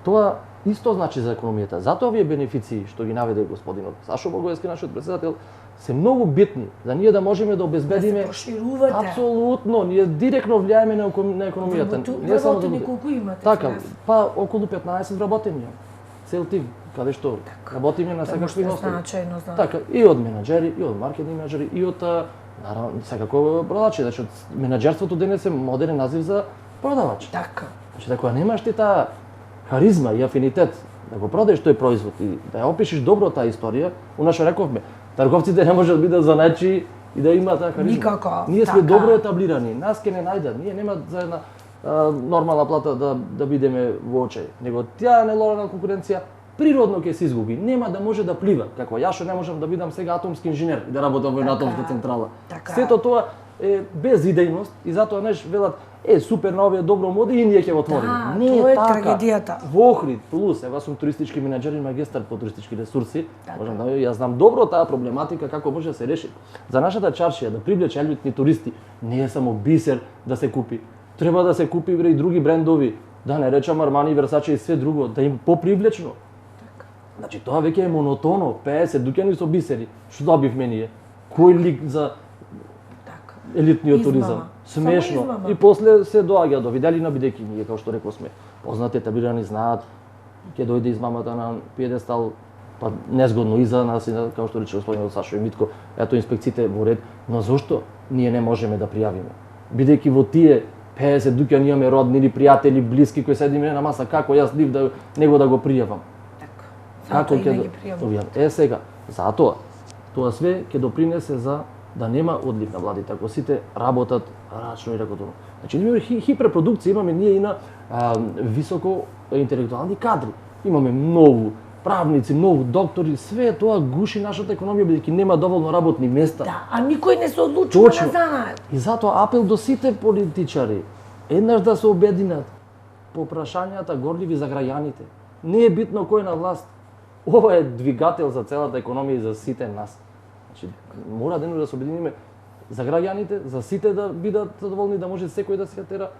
Тоа исто значи за економијата. Затоа овие бенефиции што ги наведе господинот Сашо Богоевски, нашиот претседател, се многу битни за ние да можеме да обезбедиме. Да се проширувате. Апсолутно, ние директно влијаеме на економијата. Не само да колку имате. Така, па околу 15 вработени. Цел тим, каде што работиме на секакви ностови. Значајно, значајно. Така, и од менаџери, и од маркетинг менаџери, и од наравно секако продавачи, значи менаџерството денес е модерен назив за продавач. Така. Значи ако немаш ти таа харизма и афинитет да го продадеш тој производ и да ја опишеш добро таа историја, унашо рековме, трговците не можат да бидат занаечи и да имаат таа харизма. Никако. Ние сме така. добро етаблирани, нас ќе не најдат, ние нема за една нормална плата да бидеме во очај, него таа нелојална конкуренција природно ќе се изгуби, нема да може да плива, како јас што не можам да бидам сега атомски инженер и да работам во една атомска централа. Така. Сето тоа е без идејност и затоа неш велат супер на овие добро моди и ние ќе го отвориме. Да, Не тоа е така. трагедијата. Во Охрид плюс, ева сум туристички менаџер и магистар по туристички ресурси, можам да јас знам добро таа проблематика како може да се реши. За нашата чаршија да привлече елитни туристи не е само бисер да се купи. Треба да се купи и други брендови, да не речам Армани, Версаче и све друго, да им попривлечно. Значи тоа веќе е монотоно, 50 дуќани со бисери. Што добивме ние? Кој лик за елитниот Измама. туризам? Смешно. Само измама. И после се доаѓа до виделина, бидејќи ние, како што рековме, познати, етаблирани, знаат, ќе дојде измамата на пиедестал, па незгодно и за нас, и како што рече господинот Сашо и Митко, ето инспекциите во ред, но зошто ние не можеме да пријавиме? Бидејќи во тие 50 дуќани имаме родни или пријатели, блиски кои седиме на маса, како јас нив да него да го пријавам? Како ќе да... сега, затоа, тоа све ќе допринесе за да нема одлив на младите, ако сите работат рачно и ракотурно. Значи, имаме хиперпродукција, имаме ние и на високо интелектуални кадри. Имаме многу правници, многу доктори, све тоа гуши нашата економија, бидејќи нема доволно работни места. Да, а никој не се одлучува Точно. на занает. И затоа апел до сите политичари, еднаш да се обединат по прашањата горливи за граѓаните. Не е битно кој е на власт. Ова е двигател за целата економија и за сите нас. Значи, мора денес да се обединиме за граѓаните, за сите да бидат задоволни, да може секој да се тера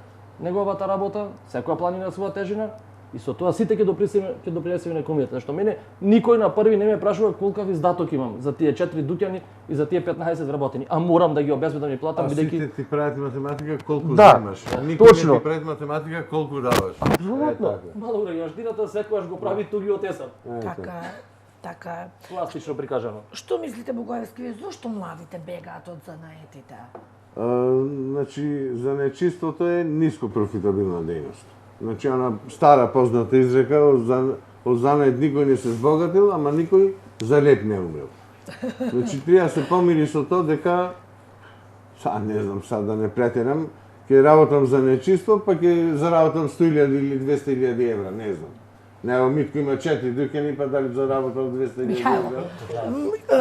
неговата работа, секоја планина своја тежина, и со тоа сите ќе допринесеме на економијата. Зашто мене никој на први не ме прашува колкав издаток имам за тие 4 дуќани и за тие 15 вработени, а морам да ги обезбедам и платам, А бидејќи сите ти прават математика колку Да, земаш. Никој точно. не ти прави математика колку даваш. Апсолутно. Е, така. Мало граѓанштината секогаш го прави тугиот есап. Така е. Така е. Пластично прикажано. Што мислите, Богоевски, вие зошто младите бегаат од занаетите? Значи, занечиството е ниско профитабилна дејност. Значи, она стара позната изрека, од занает никој не се збогатил, ама никој за леп не умрел. Значи, треба се помири со тоа дека, не знам, да не претерам, ќе работам за нечиство, па ќе заработам 100.000 или 200.000 евра, не знам. Нео Митко има 4 дукени, па дали заработал 200.000 евра?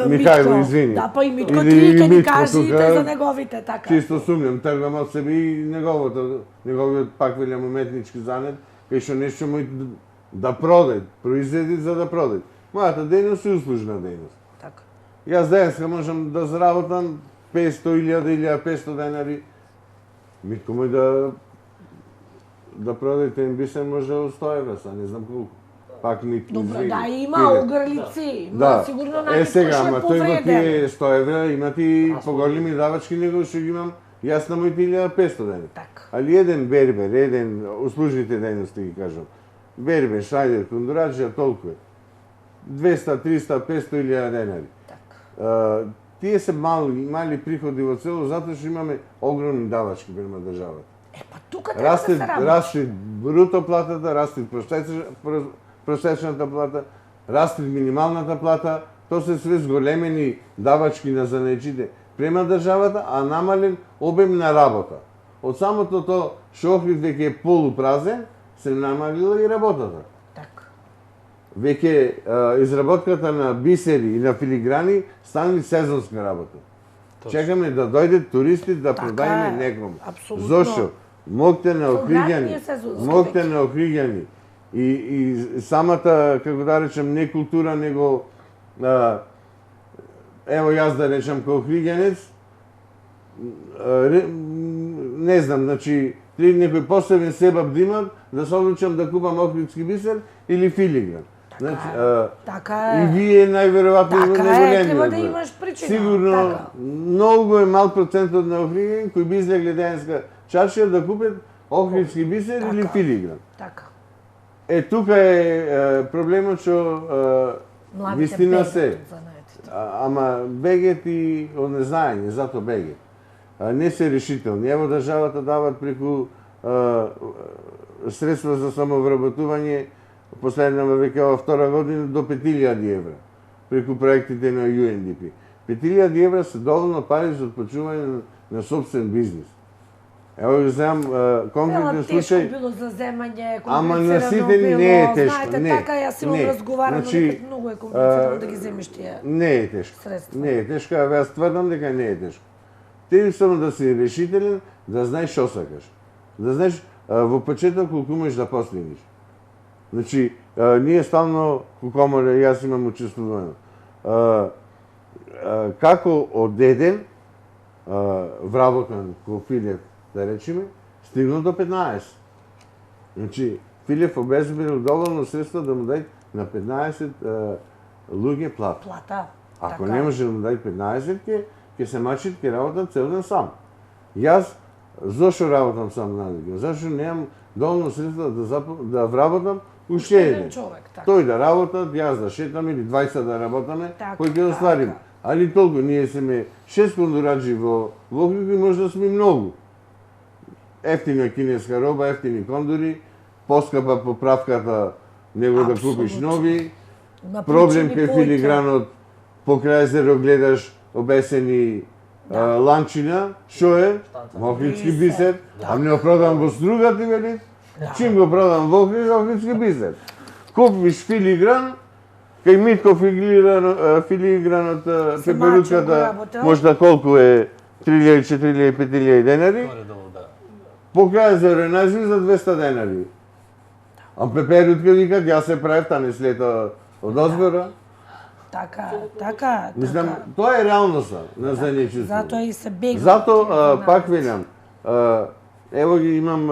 Михајло, извини. Да, па и Митко Или 3 ќе ни Митко кажете тука, за неговите, така. Чисто сумням, тргам од себе и неговиот пак велям уметнички занет, кај што нешто мој да продај, произведи за да продај. Мојата дејност е услужна дејност. Така. Јас денеска можам да заработам 500.000, 1.500 денари. Митко мој да продајте им бисер може од 100 евра, не знам колку. Пак Митко, Добро, извини. да, има огрлици, Да. сигурно најдете Сега, што е ама тој го повреден. тие 100 евра, има ти поголеми давачки него што ги имам јас на моите 1500 денари. Така. Али еден бербер, еден услужните дејности ги кажам. Бербер, шајдер, кондураџија, толку е. 200, 300, 500.000 денари. Така. Тие се мали приходи во цело, затоа што имаме огромни давачки према државата. Па тука треба да се работи. Расте бруто платата, расте просечната плата, расте минималната плата, тоа се све зголемени давачки на занечите према државата, а намален обем на работа. Од самото тоа што Охрид веќе е полупразен, се намалила и работата. Така. Веќе изработката на бисери и на филиграни станали сезонска работа. Чекаме да дојдат туристи да Така продајме е, некому. апсолутно. Зошто? Могте на Филиграни Охриѓани, е сезонски могте веќе. на Охриѓани и самата, како да речем, не култура, него ево јас да речем како Охриѓанец, не знам, значи, треба некој посебен себап да имам, да се одлучам да купам охридски бисер или филигран. Значи, Така е. и вие најверојатно Така е, треба да имаш причина. Сигурно, Така. многу е мал процентот на Охриѓани кои би излегле денеска чаршија да купат охридски бисер или Така. филигран. Така. Тука е проблемот што Младите вистина бегат се. од занаетите. Ама бегет и од незнаење, зато бегет. Не се решителни. Ево државата дават преку средства за самовработување последнава веќе ова втора година до 5.000 евра преку проектите на UNDP. 5.000 евра се доволно пари за отпочување на собствен бизнис. Ево ги знам конкретен Тешко случај. било за земање, Ама на комплицирано сите било. не е тешко. Знаете, не. така јас имам Не. разговарано Значи, дека многу е комплицирано да ги земиш тие. Не е тешко. средства. Не е тешко, а јас тврдам дека не е тешко. Треба само да си решителен, да знаеш што сакаш. Да знаеш во почеток колку можеш да постигнеш. Значи, ние стално во комора, јас имам учествувано. Како од еден вработен кој Филев, да речеме, стигнал до 15. Значи, Филев обезбедил доволно средства да му дај на 15 луѓе плата. Плата. Ако така. не може да му дај 15, ќе се мачит, ќе работам цел ден сам. Јас, зошто работам сам на луѓе? Зашто немам доволно средства да вработам уште еден. човек, така. Тој да работат, јас да шетам или 20 да работаме, Така, кој ќе остварим. Али толку, ние сме 6 кондураџи во Охрид и може да сме многу. Ефтина кинеска роба, ефтини кондури, поскапа поправката, него да купиш Апсолутно. нови. Има Проблем причини кај поике. филигранот, покрај езеро гледаш обесени ланчина, што е? Охридски бисер. А не го продам во Струга, ти вели? Чим го продам во Охрид, охридски бисер. Купиш филигран, кај Митко филигранот, пеперутката, работел. можда колку е 3.000, 4.000, 5.000 денари, Горе-долу, да. покрај езеро најзли за 200 денари. А пеперутка викат, јас се правев тане слета од озбора. Така, така, Мислам, така. тоа е реалноста на занаетчеството. Затоа и се бега. Зато, пак велам, ево ги имам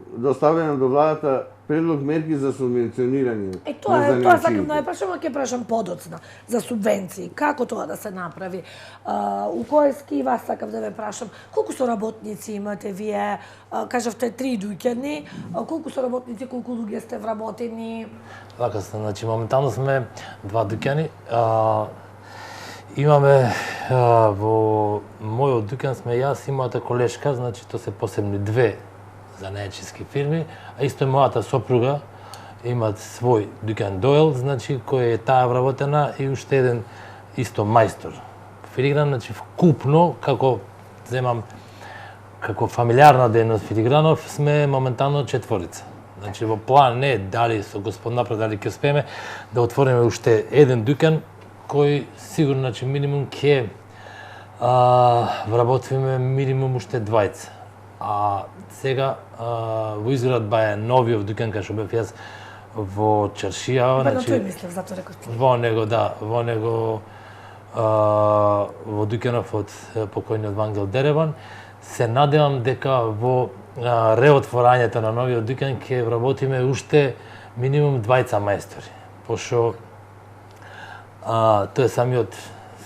доставено до владата Предлог мерки за субвенционирање Тоа на сакам да занаетчиите. ја прашам, ќе прашам подоцна за субвенции. Како тоа да се направи? У кој скива сакам да ве прашам, колку со работници имате вие? Кажавте 3 дуќани, колку со работници, колку луѓе сте вработени? Така, значи моментално сме 2 дуќани. Имаме во мојот дуќан сме јас и мојата колешка, значи тоа се посебни 2 занаетчиски фирми, а исто и мојата сопруга имат свој дуќан Доел, значи кој е таа вработена и уште еден исто мајстор. Филигран, значи вкупно како земам како фамилиарна дејност Филигранов сме моментално 4. Значи во план не дали со господ напред дали ќе успееме да отвориме уште еден дуќан кој сигурно значи минимум ќе вработиме минимум уште 20. А сега во изградба е новиот дуќан кај што бев јас во Чаршија, Значи, тој мислев, затоа реков. во него во дуќанов од покојниот Вангел Дереван. Се надевам дека во реотворањето на новиот дуќан ќе вработиме уште минимум 20 мајстори, пошто тој самиот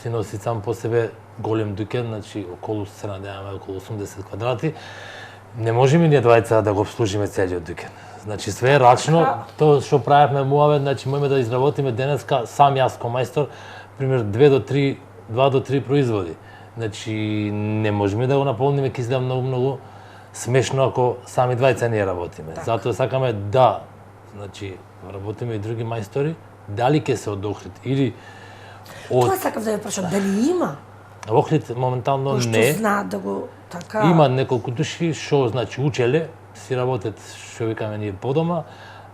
си носи сам по себе голем дуќан, значи околу се надеваме околу 80 квадрати. Не можеме ние двајца да го обслужиме целиот дуќан. Значи све е рачно, тоа што правевме муавет, значи можеме да изработиме денеска сам јас ко мајстор, пример 2 до 3 производи. Значи не можеме да го наполниме, ќе изгледа многу смешно ако сами двајца не работиме. Затоа сакаме да, значи работиме и други мајстори, дали ќе се од Охрид или Тоа сакам да ја прашам, дали има? Охрид моментално Кој што не. знаат да го така... Има неколку души што значи учеле, си работат што викаме ние по дома,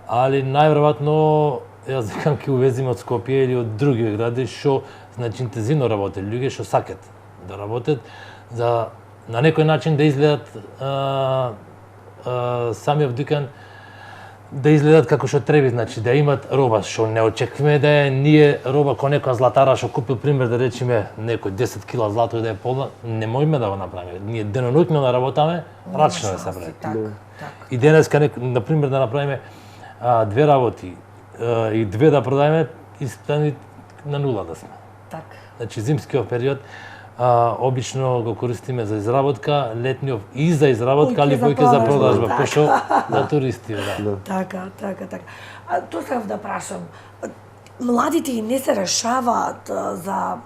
али најверојатно јас викам ќе увезиме од Скопје или од други гради што значи интензивно работат луѓе што сакат да работат за на некој начин да изгледат самиот дуќан да изгледат како што треба, значи да имат роба што не очекуваме да е ние роба кој некоја златара што купил пример да речеме некој 10 кила злато и да е полна, не можеме да го направиме. Ние деноноќно да работаме, рачно да се прави. Така. И денеска на пример да направиме 2 работи и 2 да продадеме и стани на нула да сме. Така. Значи зимскиот период обично го користиме за изработка, летниот и за изработка, али појќе за продажба, така. пошто на туристи, да. Така. Тоа сакав да прашам. Младите и не се решаваат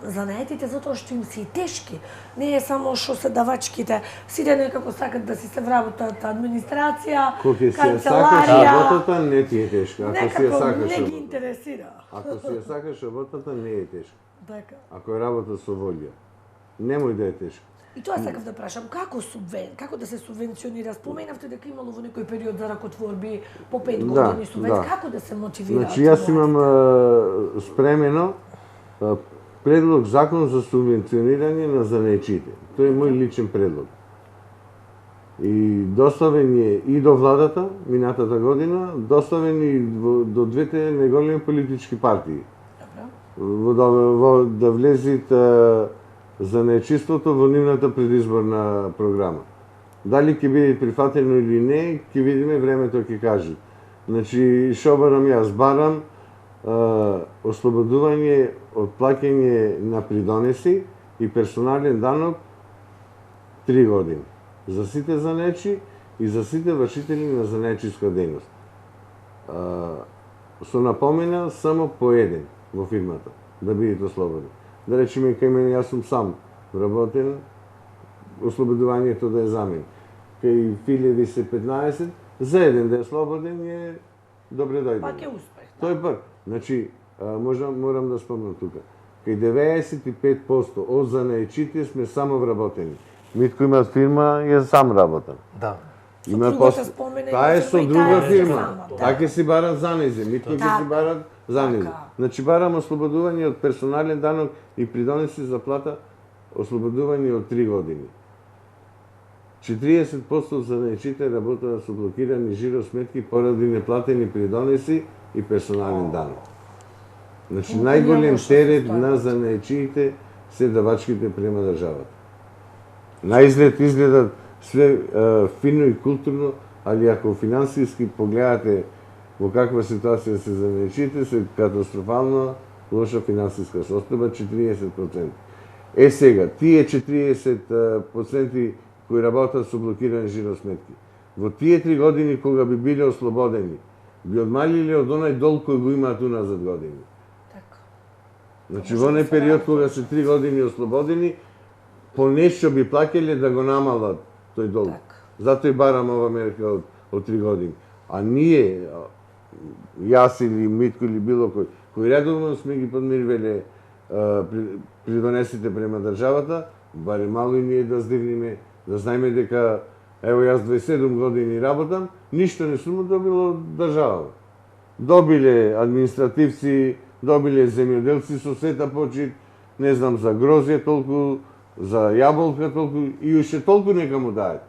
за наетите затоа што им се и тешки. Не е само што се давачките, сите некако сакат да си се вработат администрација, Кога си ја сакаш канцеларија. работата, не ти е тешка. Ако си ја Некако сакаш не ги работата. интересира. Ако си ја сакаш работата, не е тешка. Така. Ако е работа со волја, немој да е тешка. И тоа сакав да прашам, како да се субвенционира? Споменавте дека имало во некој период за ракотворби по 5 години субвенција. Како да се мотивираат? Значи, јас имам спремено предлог закон за субвенционирање на занаетчиите. Тој е мој личен предлог. И доставен е и до владата минатата година, доставен и до двете најголеми политички партии. Да влезит занаетчиството во нивната предизборна програма. Дали ќе биде прифатено или не, ќе видиме, времето ќе каже. Значи, шо барам јас? Барам ослободување од плаќање на придонеси и персонален данок 3 години. За сите занаетчи и за сите вршители на занаетчиска дејност. Со напомена само по еден во фирмата, да бидете ослободени. Да речеме, кај мене јас сум сам вработен, ослободувањето да е за мен. Кај Филеви се 15, за еден да е слободен е добре дојде. Пак е успех. Тој пак. Значи, морам да спомнам тука. Кај 95% од занаетчите сме само вработени. Митко има фирма и е сам работен. Да. Има другата спомена, Таа е има со и друга таа е фирма. сама, да. Таа ќе си барат за незе, Митко ќе си барат за незе. Така. Значи барам ослободување од персонален данок и придонеси за плата, ослободување од 3 години. 40% од занаетчите работат со блокирани жиросметки поради неплатени придонеси и персонален данок. Значи најголем терет на занаетчиите се давачките према државата. Наизглед изгледат све фино и културно, али ако финансиски погледате во каква ситуација се занаечите, се катастрофално лоша финансиска состојба, 40%. Сега, тие 40% кои работат со блокирани жиросметки, во тие 3 години кога би биле ослободени, би одмалиле од онај долг кој го имаат уназад години. Така. Значи, во онај период кога се 3 години ослободени, по нешто би плакеле да го намалат тој долг. Така. Затоа и барам ова мерка од 3 години. А ние, јас или Митко или било кој редовно сме ги подмирвеле придонесите према државата, баре мало и ние да здивниме, да знаеме дека ево јас 27 години работам, ништо не сум добило од државата. Добиле административци, добиле земјоделци со сета почит, не знам за грозје толку, за јаболка толку и уште толку нека му дајат.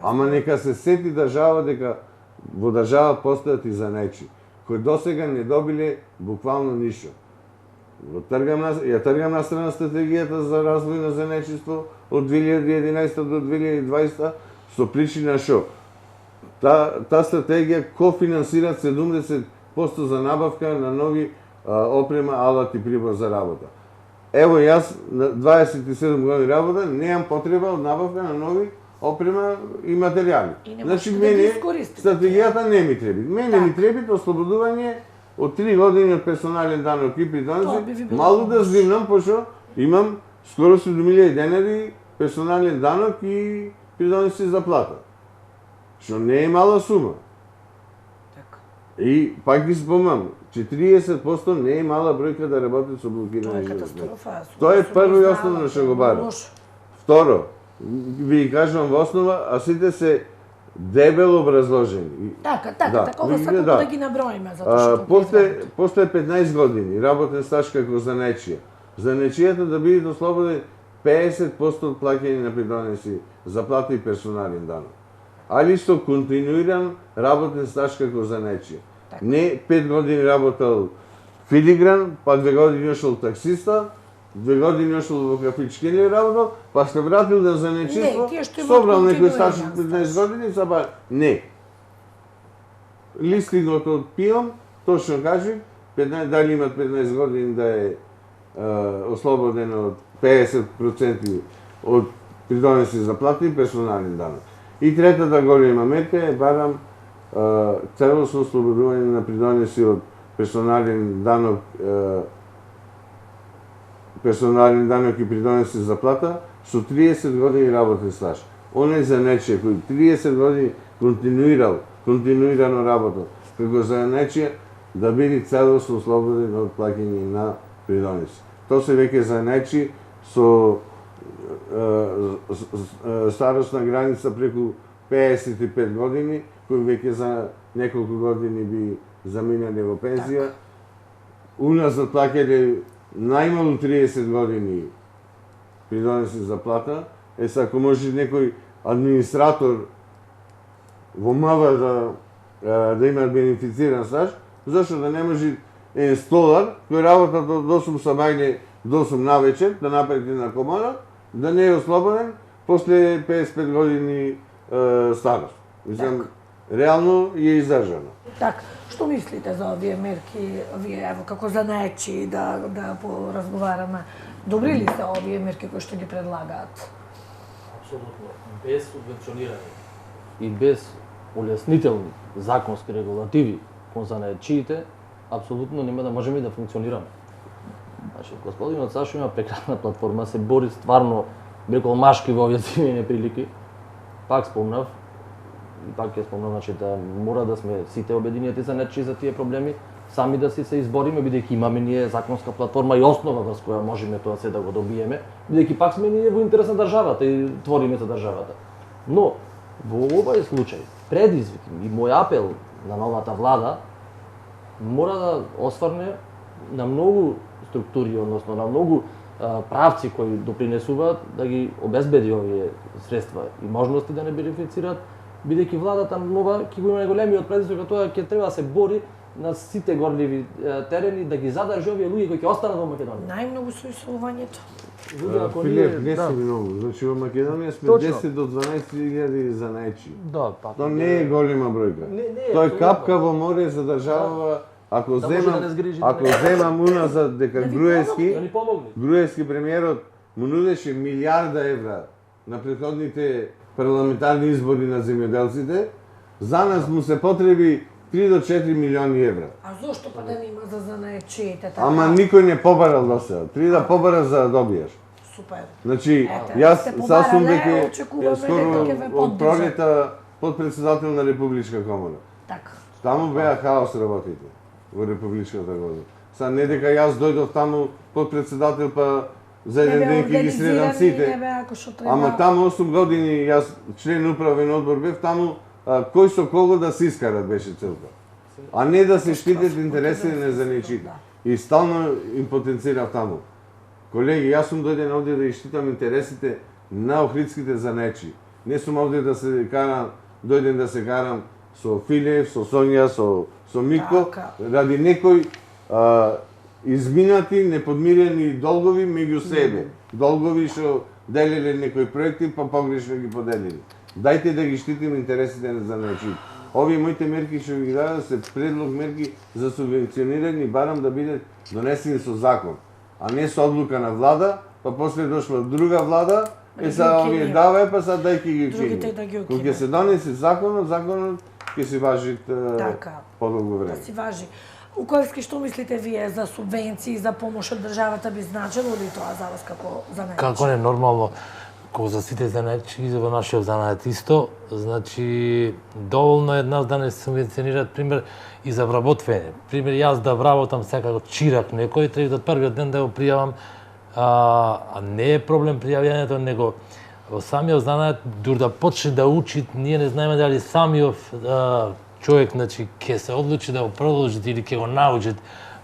Ама нека се сети држава дека во држава постојат и занаечи, кои досега не добиле буквално ништо. Ја тргам на страна стратегијата за развој на занаечиство од 2011 до 2020 со причина шо таа стратегија кофинансира 70% за набавка на нови опрема, алати и прибор за работа. Ево јас на 27 години работа немам потреба од набавка на нови опрема и материјали. Значи мене стратегијата не ми треби. Мене ми треби ослободување од 3 години од персонален данок и придонеси. Мало да здивнам, пошто имам скоро 7.000 денари персонален данок и придонеси за плата. Што не е мала сума. И пак ги спомнам, 40% не е мала бројка да работи со блокирани жиросметки. Тоа е прво и основно што го барам. Второ, ви кажувам во основа, а сите се дебело образложени. Така, такова сакам да ги наброиме, затоа што после 15 години работен стаж како занаечија, занаечијата да биде ослободен 50% од плаќање на придонеси за плата и персонален данок. Али со континуиран работен стаж како занаечија. Не 5 години работел филигран, па 2 години ошол таксиста, 2 години ошол во кафичкелија работел, па се вратил да занаечиство, собрал некој стаж од 15 години, саба не. Листингот од ПИОМ, точно кажи, дали имат 15 години да е ослободен од 50% од придонеси за плата и персонален данок. И третата голема мерка е барам целосно ослободување на придонеси од персонален данок и придонеси за плата со 30 години работен стаж. Оној занаечија кој 30 години континуирано работел како занаечија да биде целосно ослободен од плаќање на придонеси. Тоа се веќе занаечи со старосна граница преку 55 години, кои веќе за неколку години би заминале во пензија. Уназад плаќале најмалу 30 години придонеси за плата. Ако може некој администратор во МВ да има бенефициран стаж, зашто да не може еден столар кој работа од 8 сабајле до 8 навечер да напрети на комора, да не е ослободен после 55 години старост. Мислам, реално е издржано. Така, што мислите за овие мерки, вие ево како занаечи да поразговараме? Добри ли се овие мерки кои што ги предлагаат? Апсолутно. Без субвенционирање и без улеснителни законски регулативи кон занаечиите, апсолутно нема да можеме да функционираме. Значи, господинот Сашо има прекрасна платформа, се бори стварно, рекол машки во овие зимени прилики. Пак спомнав, и пак ќе спомнам, значи, да мора да сме сите обединети занаечи за тие проблеми, сами да си се избориме, бидејќи имаме ние законска платформа и основа врз која можеме тоа се да го добиеме, бидејќи пак сме ние во интерес на државата и твориме за државата. Но, во овој случај, предизвик и мој апел на новата влада мора да осврне на многу структури, односно на многу правци кои допринесуваат да ги обезбеди овие средства и можности да не бенефицираат, бидејќи владата нова ќе го има најголемиот предизвик, тоа ќе треба да се бори на сите горливи терени да ги задржи овие луѓе кои ќе останат во Македонија. Најмногу со исолувањето. Луѓе, ако Филип, ние- не да. си многу. Значи во Македонија сме Точно. 10 до 12.000 занаечи. Да, па. Тоа не е голема бројка. Не е, Тоа е тоа капка во море за држава. Ако Да може да не земам, сгрижи ако некој. земам уназад дека Да ви Груевски, Да ни помогне. Груевски премиерот му нудеше милиарда евра на претходните парламентарни избори на земјоделците, за нас му се потреби 3 до 4 милиони евра. А зошто па да нема за занаечиите така? Ама никој не побарал до сега. Три да побара за да добиеш. Супер. Значи, Ете, јас сте сасум побарале, дека очекуваме скоро дека ќе ве од поддржат. пролета подпредседател на Републичка комора. Така. Таму беа хаос работите во Републичката година. Са не дека јас дојдов таму подпредседател па за еден ден ќе ги средам сите. Ама таму 8 години јас член управен одбор бев таму, кој со кого да се искарат беше целта. А не да се штитат интересите на занечите. И стално им потенцирав таму. Колеги, јас сум дојден овде да штитам интересите на охридските занечи. Не сум овде да се карам, дојден да се карам со Филев, со Сонја, со Митко, Така. ради некој изминати, неподмирени долгови меѓу себе. Долгови што делеле некои проекти, па погрешно ги поделили. Дајте да ги штитим интересите на занаечите. Овие моите мерки што ги дадам се предлог мерки за субвенционирање, барам да бидат донесени со закон, а не со одлука на влада, па после дошла друга влада, Да са ги овие укинем. давај, па сад дај ќе ги Другите укинем. да ги Кога ќе укинем. се донесе законот ќе се важи Така. подолго време. Да си важи. Уковски, што мислите вие за субвенции, за помош од државата би значило ли тоа за вас како занаечи? Како не нормално, кога за сите занаечи и за нашиот занает исто, значи доволно е нас да не субвенционираат, пример, и за вработвање. Пример, јас да вработам секако чирак некој, треба да првиот ден да го пријавам, а не е проблем пријавјањето, него во самиот занает, дур да почне да учи, ние не знаеме дали самиот човек, значи, ќе се одлучи да го продолжи или ќе го научи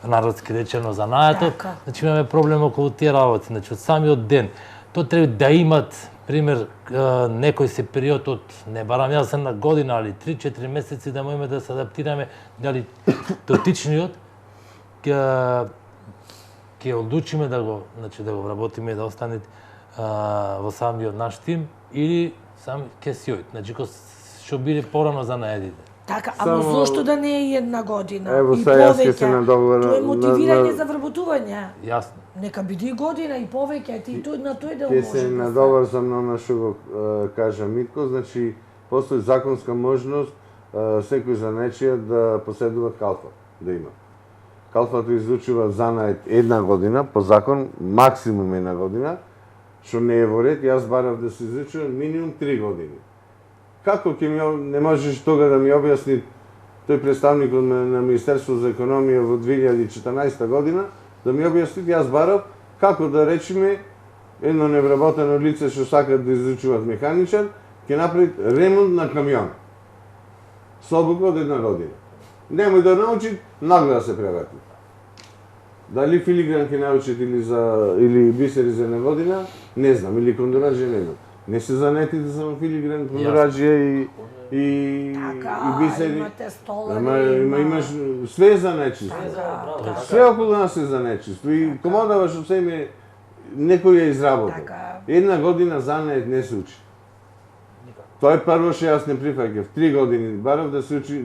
народски речено занаетот, Така. значи имаме проблем околу тие работи, значи од самиот ден. Тоа треба да имат, пример, некој се период од, не барам јас една година, али 3-4 месеци да можеме да се адаптираме, дали дотичниот ќе одлучиме да го, значи да го вработиме и да остане во самиот наш тим или сам ќе си ојд. Значи што биде порано за наедите. Така, ама Само- зошто да не е една година? Ево, и сега јас ќе се повеќе? надоговарам Тоа е на- мотивирање на- за вработување. Јасно. Нека биде и година и повеќе, ти тој на тој дел Ќе може се да надоврзам на она што го кажа Митко, значи постои законска можност секој занаечија да поседува калфа, да има. Калфата изучува занает една година, по закон максимум една година, што не е во ред, јас барав да се изучува минимум 3 години. Како ќе не можеш тога да ми објасни тој представник на Министерство за економија во 2014 година, да ми објасни, јас барав како да речеме едно невработено лице што сакат да изучуваат механичар, ќе направи ремонт на камион. Со обука од една година. Немој да научи, нагло да се преврати. Дали филигран ќе научат или бисери за една година, не знам, или кондораџија, не знам. Не се занетите само филигран, кондораџија и Така, бисери. имате столари, Ама имаш све за нечисто. Све околу нас е за нечисто. И комодава што се име некој ја изработил. Така. Една година занает не се учи. Тоа е прво што јас не прифаќав. 3 години барав да се учи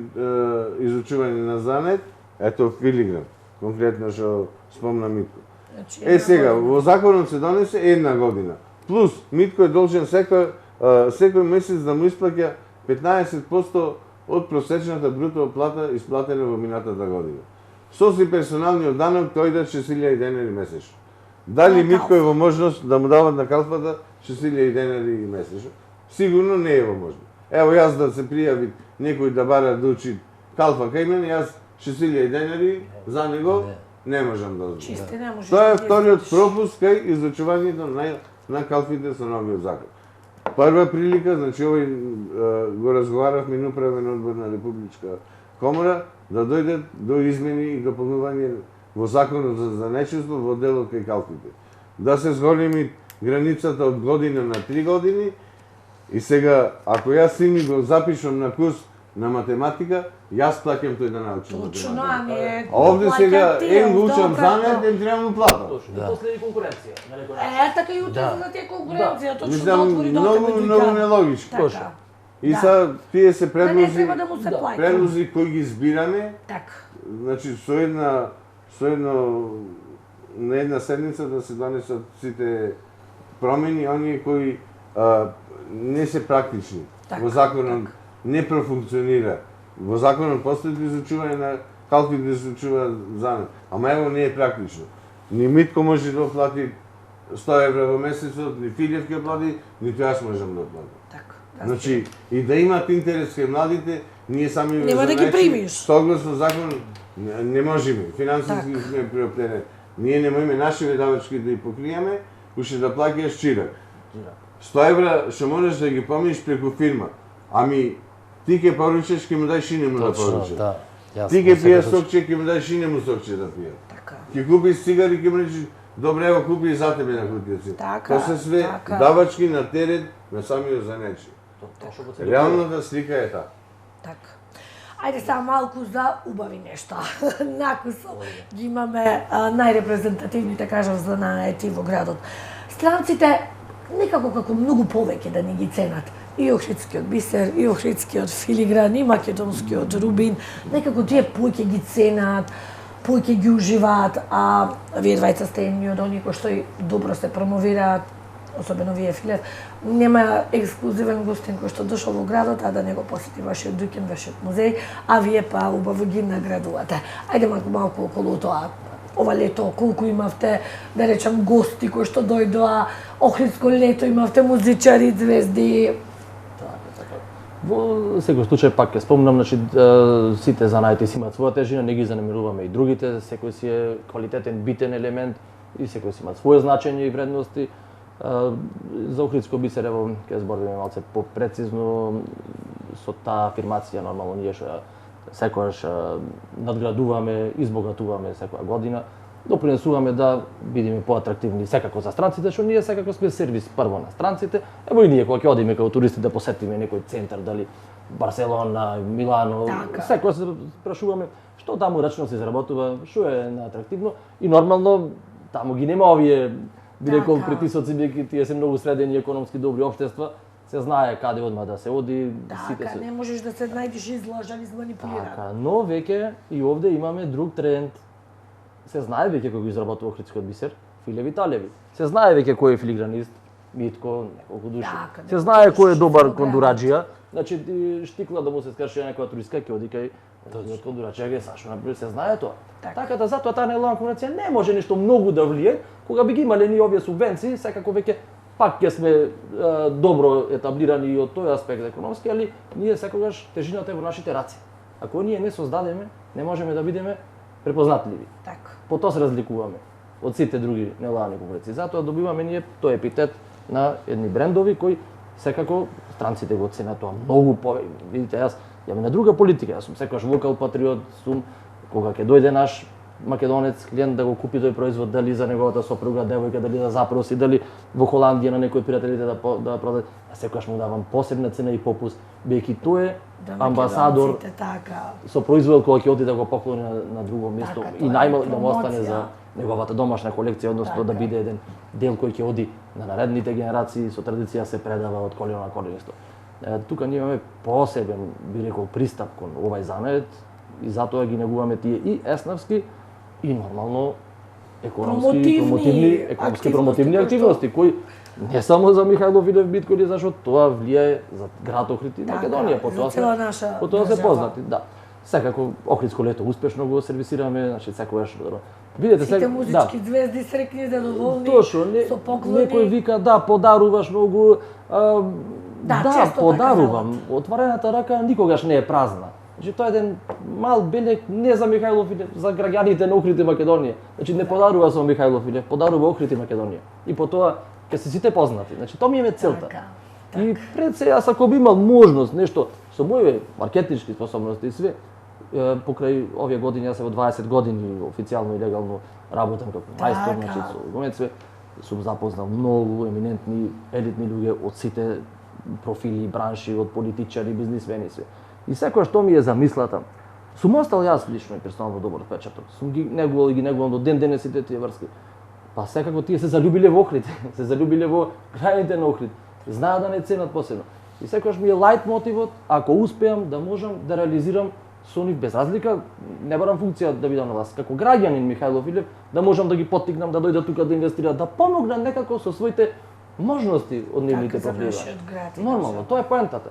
изучување на занает, ето филигран, конкретно што спомна Митко. Значи, Е сега, во законот се донесе една година. Плюс, Митко е должен секој месец да му исплаќа 15% од просечната бруто плата исплатена во минатата година. Со си персоналниот данок тој да 6.000 денари месечно. Дали На Митко е калфа. во можност да му дават на калфата 6.000 денари месечно? Сигурно не е во можност. Ево јас да се пријави некој да бара да учи калфа кај мене, јас 6.000 денари за него не можам да одборам. Чисти не можеш Тоа е да ги вториот изучиш. пропуск кај изучувањето на калфите со новиот закон. Прва прилика, значи овој го разговаравме на управен одбор на Републичка комора, да дојдат до измени и дополнување во законот за занечество во делот кај калфите. Да се зголеми границата од година на 3 години и сега, ако јас сими го запишам на курс на математика, јас плаќам тој да научи Точно, математика. а не... А овде сега тие, го учам добра, занет, им треба му плата. Точно. И после и конкуренција, на некој начин. Така и утре за тие конкуренција, точно да Мислам, отвори многу нелогично. Така. И Да. са тие се Да не предлози, треба да му се плаќа. предлози кои ги збираме, Така. значи со едно на една седница да се донесат сите промени, оние кои не се практични. Така, Во законот не профункционира. Во законот постои изучување на калки да изучува занет. Ама ево не е практично. Ни Митко може да оплати 100 евра во месецот, ни Филев ќе оплати, ниту јас можам да оплатам. Така. Значи, и да имат интерес кај младите, ние сами Нема да ги примиш. Согласно закон не можеме. Финансиски Так. сме преоптерени. Ние не можеме нашите давачки да ги покриеме, уште да плаќаш чирак. 100 евра што можеш да ги поминиш преку фирма. Ами ти ќе поручиш, ќе му дај и не му да Точно, поручиш. да. Јас Ти ќе сум пиеш секогаш- сокче, ќе му дај и не му сокче да пие. Така. Ќе купиш цигари, ќе му речеш, добре, ево купи и за тебе на кутија. Така, Тоа се све така. давачки на терет на самиот занечи. Точно го целиот. Реалната слика е таа. Така. Ајде сега малку за убави нешта. Накусо ги имаме најрепрезентативните, кажав, занаети во градот. Странците некако како многу повеќе да ни ги ценат. И охридскиот бисер, и охридскиот филигран, и македонскиот рубин, некако тие повеќе ги ценат, повеќе ги уживаат, а вие двајца сте едни од оние кои што и добро се промовираат, особено вие Филев, нема ексклузивен гостин кој што дошол во градот, а да не го посети вашиот дуќан, вашиот музеј, а вие па убаво ги наградувате. Ајде малку околу тоа. Ова лето колку имавте, да речам, гости кои што дојдоа, охридско лето имавте музичари, звезди. Во секој случај пак ќе спомнам, значи сите занаети си имаат своја тежина, не ги занемируваме и другите, секој си е квалитетен, битен елемент и секој си има свое значење и вредности. За охридско бисер, ево, ќе збориме малце попрецизно со таа афирмација, нормално ние што секогаш надградуваме, избогатуваме секоја година, допринесуваме да бидеме поатрактивни секако за странците, што ние секако сме сервис прво на странците. Ево и ние кога ќе одиме како туристи да посетиме некој центар, дали Барселона, Милано, Така. секој се прашуваме што таму рачно се изработува, што е најатрактивно и нормално таму ги нема овие би рекол Така. притисоци, бидејќи тие се многу средени економски добри општества, се знае каде одма да се оди, сите Така, се. не можеш да се најдеш излажан, изманипулиран. Така, но веќе и овде имаме друг тренд. Се знае веќе кој го изработува охридскиот бисер, Филев и Талеви. Се знае веќе кој е филигранист, Митко, неколку души. Така, се неколку знае кој е души добар во кондураџија. Значи ти штикла да му се скарши некоја туристка ќе оди кај кондураџија ге Сашо, например, се знае тоа. Така. Така да затоа таа нелојална конкуренција не може нешто многу да влие, кога би ги имале ние овие субвенции, секако веќе пак ќе сме добро етаблирани и од тој аспект економски, али ние секогаш тежината е во нашите раци. Ако ние не создадеме, не можеме да бидеме препознатливи. Така. По тоа се разликуваме од сите други нелојални конкуренции. Затоа добиваме ние тој епитет на едни брендови кои секако странците го ценат тоа многу повеќе. Видите, јас имам на друга политика, јас сум секогаш локал патриот, сум кога ќе дојде наш македонец клиент да го купи тој производ, дали за неговата сопруга, девојка, дали да запроси, дали во Холандија на некои пријателите да продаде, јас секогаш му давам посебна цена и попуст, бидејќи тој е Да, амбасадор македонците, така. со производ кога ќе оди да го поклони на друго место Така, и тоа е најмал да му остане промоција. за неговата домашна колекција, односно да Така. биде еден дел кој ќе оди на наредните генерации, со традиција се предава од колено на колено. Тука ние имаме посебен, би рекол, пристап кон овај занет и затоа ги негуваме тие и еснавски и нормално Промотивни економски промотивни активности, активности кои не само за Михајлов Илев Битколи, зашто тоа влијае за град Охрид и Така, Македонија, за цела наша по тоа се држава. познати, да. Секако Охридско лето успешно го сервисираме, значи секогаш добро. Видете Сите сега, музички звезди срекни, задоволни, Точно, со поклони. некој вика да, подаруваш многу, Да, да, често така подарувам. Отворената рака никогаш не е празна. Значи тоа е еден мал белек не за Михајлов Илев, за граѓаните на Охрид и Македонија. Значи не подарува само Михајлов Илев, подарува Охрид и Македонија. И по тоа ќе се сите познати. Значи тоа ми е целта. Така. И пред се јас ако би имал можност нешто со мои маркетиншки способности и све, покрај овие години, јас во 20 години официјално и легално работам како мајстор, Така. значи со гумецве, сум запознал многу еминентни, елитни луѓе од сите профили и бранши, од политичари, бизнисмени и све. И секој што ми е замислата, сум остал јас лично и персонално добар впечаток. Сум ги негувал и ги негувам до ден денес сите тие врски. Па секако тие се залюбиле во Охрид, се залюбиле во крајните на Охрид. Знаат да не ценат посебно. И секогаш ми е лајт мотивот, ако успеам да можам да реализирам со нив без разлика, не барам функција да бидам на власт. Како граѓанин Михајло Филев, да можам да ги поттикнам да дојдат тука да инвестираат, да помогнам некако со своите можности од нивните проблеми. Нормално, тоа е поентата.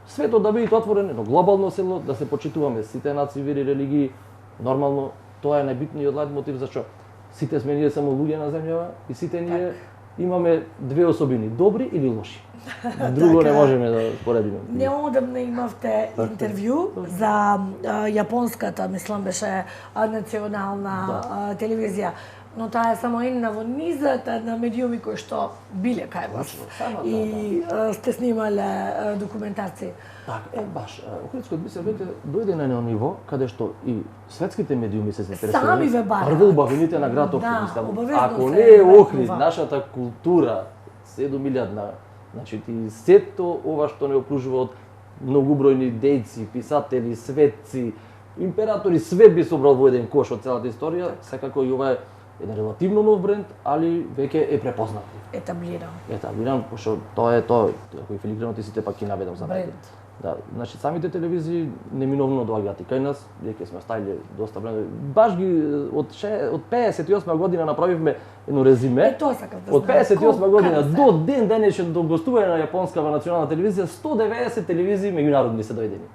Светот да биде отворен, едно глобално село, да се почитуваме сите нации, вери, религии, нормално, тоа е најбитниот лајт мотив, зашто сите сме ние само луѓе на земјава и сите ние имаме две особини, добри или лоши. Друго не можеме да споредиме. Неодамна имавте интервју за јапонската, мислам беше национална телевизија, но таа е само една во низот на медиуми кои што биле кај вас. И сте снимале документации. Така, баш, Охридскиот бисер веќе дојде на едно ниво каде што и светските медиуми се заинтересувани. Сами ве бараат. Прво убавините на град Охрид, Да, мислам. обавезно Ако се не е Охрид, вркува. нашата култура, 7.000, значи ти сето ова што не окружува од многубројни дејци, писатели, светци, императори, све би собрал во еден кош од целата историја, секако и ова е еден релативно нов бренд, али веќе е препознат. Етаблиран, пошто тоа е тоа, ако и филигранот и сите пак ги наведам за Бренд. Да, значи самите телевизии неминовно доаѓаат и кај нас, веќе сме ставиле доста време. Баш ги од 58 година направивме едно резиме. Тоа сакав да Од знам. 58 година Колку до ден денешен до гостување на јапонскава национална телевизија, 190 телевизии меѓународни се дојдени.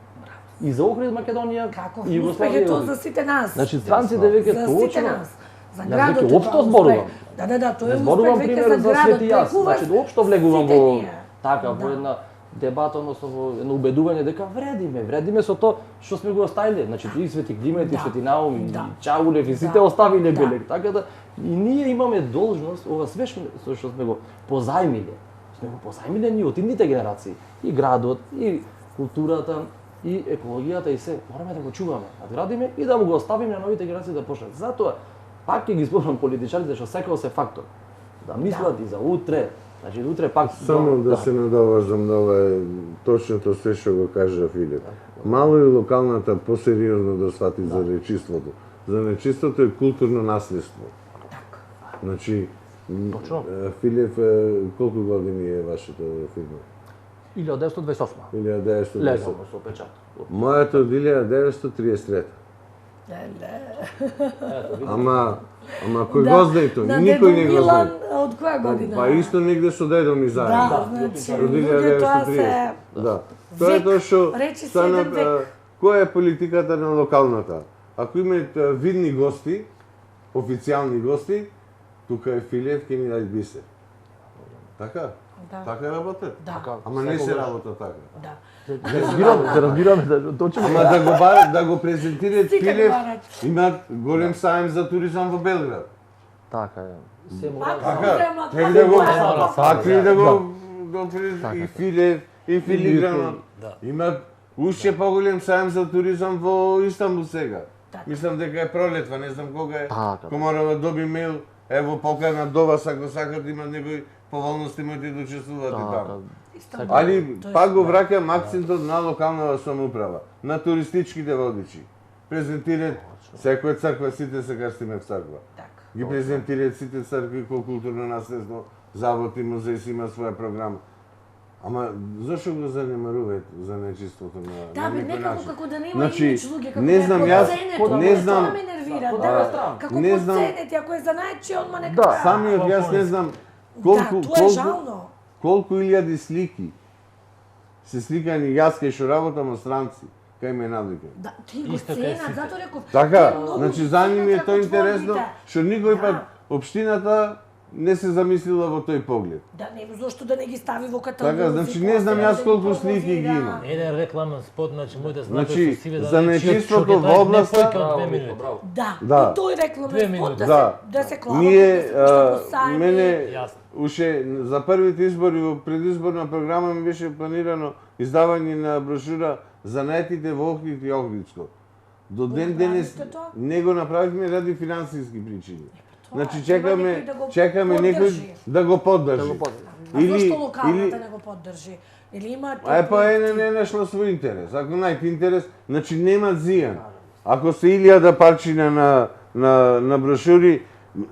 И за Охрид, Македонија, Како и успех е тоа за сите нас. Значи странците веќе За сите точно. нас. За Јас градот веќе е општо тоа зборувам. успех. Да, тоа Не е зборувам успех веќе пример за за градот. Свети јас, Прекуваш значи општо влегувам сите во ние. така во една дебата, односно во едно убедување дека вредиме со тоа што сме го оставиле. Значи и Свети Климент, и Да. Свети Наум, и Да. Чаулев, и сите Да. оставиле Да. белег. Така да и ние имаме должност, ова све што сме го позајмиле. Сме го позајмиле ние од идните генерации. И градот, и културата, и екологијата, и се. Мораме да го чуваме, надградиме и да му го оставиме на новите генерации да почнат. Затоа пак ќе ги зборувам политичарите што секој се фактор. Да мислат и за утре. Значи утре пак Само да се надоважам на ова е точното се што го кажа Филип. Мало и локалната посериозно да свати за нечиството. За нечиството е културно наследство. Значи, Точно. Филип, колку години е вашето фирма? 1928. 1910. Легално со печат. Мојата од 1933. Ама кој го знае тоа? Никој не го знае. Од која година? Па исто негде со дедо ми заедно. Да, значи, Од луѓе тоа се 1930. Да. Тоа е тоа што речи си стана, еден век. која е политиката на локалната. Ако имаат видни гости, официјални гости, тука е Филиев, ќе ни дај бисер. Така? Да. Така работат? Да. Ама не се работа така. Да. Се разбираме да точно. Ама да го презентираат Сите го Филиев, барат. имаат голем саем за туризам во Белград. Така е. Се Така, нека да го акри да го и Филиев, и Филигранот. Имаат уште поголем саем за туризам во Истанбул сега. Мислам дека е пролетва, не знам кога е. Комарова доби мејл, ево покана до вас ако сакат има некои поволности можете да учествувате таму. Али пак го враќам акцентот на локалната самоуправа, на туристичките водичи. Презентираат секоја црква, сите се крстиме в црква. Ги презентираат сите цркви кој културно наследство, завод и музеј си има своја програма. Ама зашо го занемаруваат за нечиството на Да, бе, некој некако начин? како да нема Значи, имидж луѓе, како не знам јас, не знам, Тоа ме нервира, Да, да, како не знам- подценети, ако е занајчи, одма нека... Да, самиот јас не знам колку Да, тоа е жално. колку илјади слики се сликани јас кај што работам од странци, кај ме надвикам. Да, ти го Исто кај ценат, сите. затоа реков. Така, многу значи за нив е тоа ценат интересно, ракотворните. што никој Да. пат општината не се замислила во тој поглед. Да, не, зошто да не ги стави во каталог. Така, значи не знам јас колку слики ги има. Еден рекламен спот, значи моите Значи, со сиве за нечистото ќе во дај не областа- повеќе од 2 минути. Да, Да. и тој рекламен 2 спот минути. да се клава. Ние, да се пушта по сајми. мене, Јасно. уште за првите избори во предизборна програма ми беше планирано издавање на брошура за наетите во Охрид и Охридско. До ден денес направивте тоа? не го направивме ради финансиски причини. Значи треба некој чекаме да го чекаме некој поддржи. да го поддржи. А зашто локалната не го поддржи? Или има не нашла свој интерес. Ако најте интерес, значи нема зијан. Ако се 1000 парчина на брошури,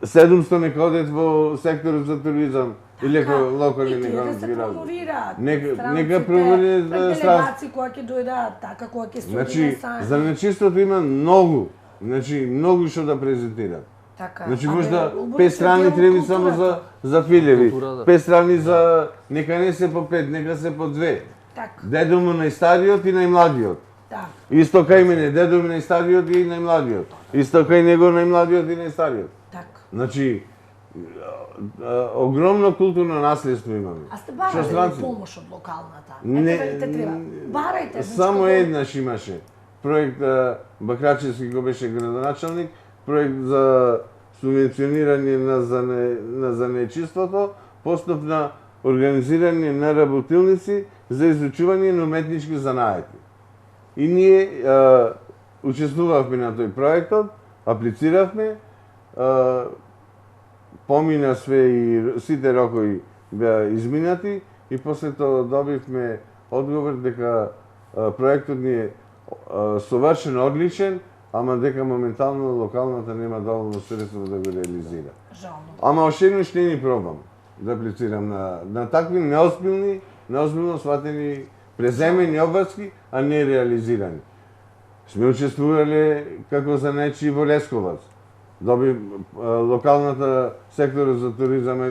700 нека одат во секторот за туризам или локални економски развој. Нека провери делегации кои ќе дојдат, така кои ќе студира Значи, сами. за нечистото има многу, многу што да презентират. Така. Значи можда 5 страни треба само за филеви, 5 страни за нека не се по 5, нека се по 2. Така. Дедо му најстариот и најмладиот. Да. Исто кај мене, дедо ми најстариот и најмладиот. Исто кај него најмладиот и најстариот. Така. Значи огромно културно наследство имаме. А сте барали помош од локалната? Не, Ете треба. Барајте. Само еднаш имаше. Проект Бакрачевски го беше градоначалник, проект за субвенционирање на занечиството, постапно организирање на работилници за изучување на уметнички занаети. И ние учествувавме на тој проектот, аплициравме, помина све и сите рокови беа изминати и после тоа добивме одговор дека проектот ни е совршено одличен, ама дека моментално локалната нема доволно средства да го реализира. Жално. Ама още еднаш не ни пробам да аплицирам на такви неозбилно сватени преземени обврски, а не реализирани. Сме учествувале како за нечи во Лесковац. Доби локалната сектора за туризам и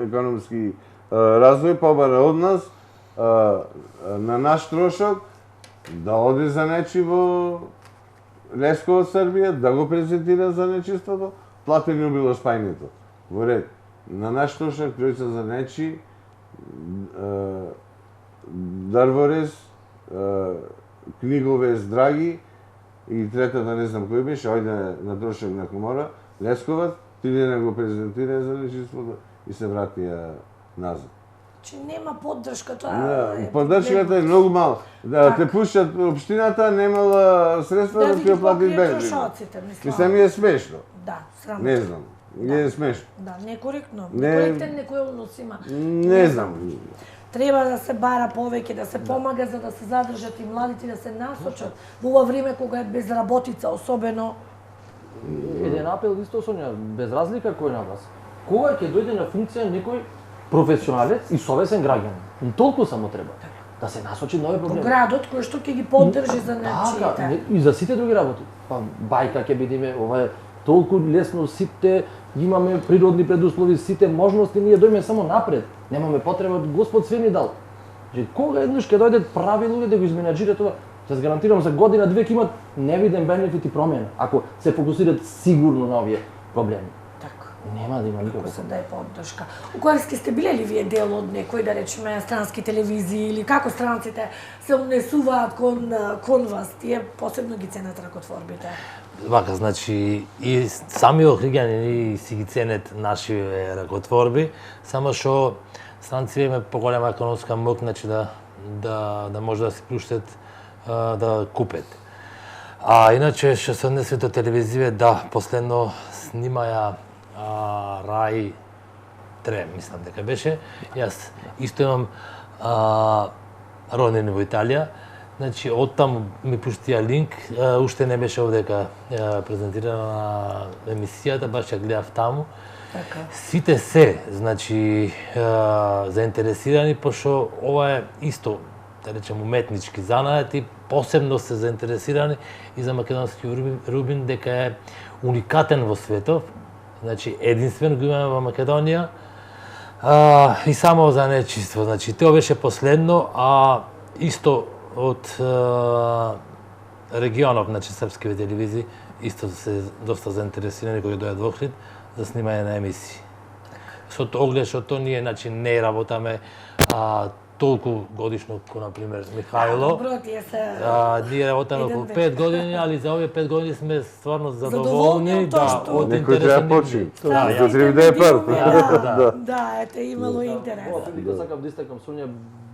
економски развој побара од нас на наш трошок да оди за нечи во Лесковац, Србија, да го презентира за нечиството, платено било спајнето. Во ред. На наш трошок тројца за нечи, Дрворез, Книговез Драги и третата не знам кој беше, ојде на трошок на Комора, Лесковац, тидена го презентира за нечиството и се вратија назад. Че нема поддршка, тоа е. Поддршката е многу мала. Да те пуштат општината, немала средства да ти оплати бензин. Мислам ми е смешно. Да, срамно. Не знам. Не е смешно. Да, некоректно. Некоректен некој однос има. Не знам. Треба да се бара повеќе, да се помага за да се задржат и младите, да се насочат во ова време кога е безработица, особено. Еден апел исто Сонја, без разлика кој на вас. Кога ќе дојде на функција некој професионалец и совесен граѓанин? И толку само треба да се насочи на овој проблем. Во градот кој што ќе ги поддржи за Така, нечите. и за сите други работи. Па бајка ќе бидеме, ова е толку лесно, сите имаме природни предуслови, сите можности, ние дојме само напред. Немаме потреба, Господ све ни дал. Че кога еднаш ќе дојдат прави луѓе да го изменаџираат тоа, се гарантирам за година две ќе имат невиден бенефит и промена, ако се фокусираат сигурно на овие проблеми. Така. Нема да има никаква Како се даде поддршка. Уковски сте биле ли вие дел од некој, да речеме, странски телевизии или како странците се унесуваат кон вас? Тие посебно ги ценат ракотворбите. Вака, значи, и сами охриѓани си ги ценет наши ракотворби, само што странците имаме поголема економска моќ, значи да може да си плуштат да купат. А иначе што се однесе до телевизија, да, последно снимаја Рај 3, мислам дека беше. Јас исто имам роднини во Италија. Значи, оттам ми пуштија линк, уште не беше овдека презентирана емисијата, баш ја гледав таму. Така. Сите се, значи, заинтересирани, пошто ова е исто, да речем, уметнички занаети, посебно се заинтересирани и за македонски рубин, дека е уникатен во светот, значи, единствен го имаме во Македонија, и само за нечиство. Значи, тоа беше последно, а исто од регионот, значи српски телевизии, исто се доста заинтересирани кои дојдат во Охрид за снимање на емисии. Со оглед што тоа ние значи не работаме толку годишно како на пример Михајло. Добро, тие се. Ние работаме околу 5 години, али за овие 5 години сме стварно Задоволни од тоа што- од Некој треба почи. Да, Некој треба да е прв. Да, ете, имало интерес. Ова сакам да истакам Сонја,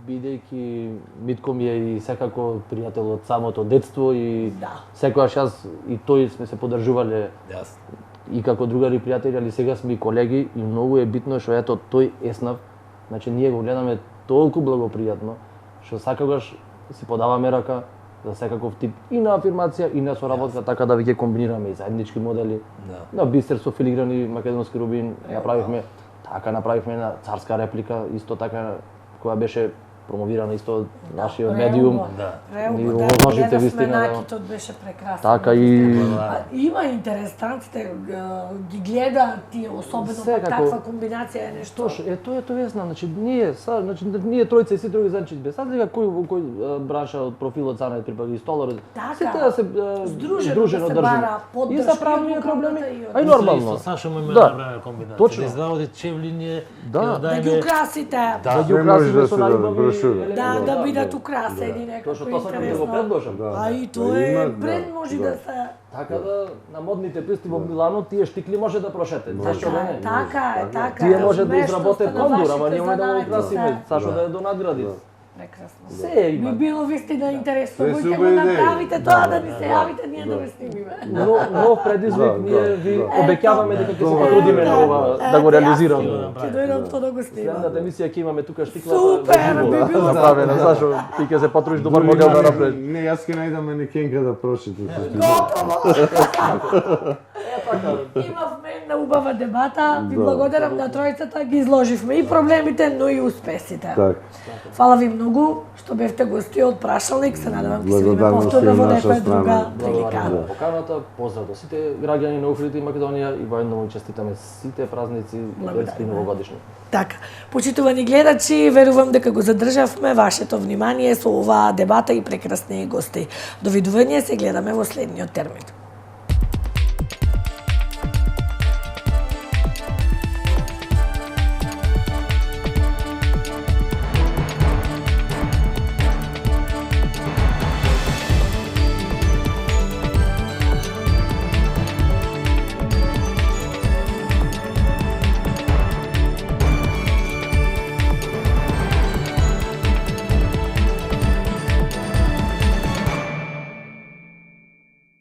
бидејќи Митко ми е и секако пријател од самото детство и Да. секогаш јас и тој сме се поддржувале Јас. и како другари и пријатели, али сега сме и колеги и многу е битно што ето тој Еснав Значи ние го гледаме толку благопријатно што секогаш си подаваме рака за секаков тип и на афирмација и на соработка, така да ви ги комбинираме и заеднички модели. На бисер со филиграни македонски рубин направивме, така направивме на царска реплика, исто така која беше промовирана исто од нашиот медиум. Ни уложите вистина. Накитот беше прекрасен. Така и Има интересантите ги гледа тие особено таква комбинација е нешто. Тоа е знам, значи ние тројца и сите други значи без разлика кој бранша од профилот за припаѓа и столар. Сите да се здружено држиме. И за правни проблеми, а и нормално. Исто Саша му има направена комбинација. Точно. Да изработи чевлиње, Да ги украсите. Да ги украсиме со најубави. Да бидат украсени некако Тоа сакам да го предложам. А и тоа е бренд може да се. Така да на модните писти во Милано тие штикли може да прошете. Зашто да не? Така е. Тие може да изработат кондур, ама ние да го украсиме, зашто да ја донадгради. Прекрасно. Се има. Би било вистина интересно, ќе го направите тоа да ни се јавите, ние да ве снимиме. Нов предизвик, ние ви обеќаваме дека ќе се потрудиме на ова да го реализираме. Ќе дојдам тоа да го снимам. Следната емисија ќе имаме тука штикла. Супер, би било направена, зашто ти ќе се потрудиш добар модел да направиш. Не, јас ќе најдам манекенка да прошите. Имавме една убава дебата, ви благодарам на тројцата, ги изложивме и проблемите, но и успесите. Так. Фала ви многу што бевте гости од Прашалник, се надевам ќе се видиме Благодарности повторно во од наша некоја страна. друга прилика. Благодарам за поканата, поздрав до сите граѓани на Охрид и Македонија и воедно му честитаме сите празници ветски и новогодишни. Така, почитувани гледачи, верувам дека го задржавме вашето внимание со оваа дебата и прекрасни гости. Довидување, се гледаме во следниот термин.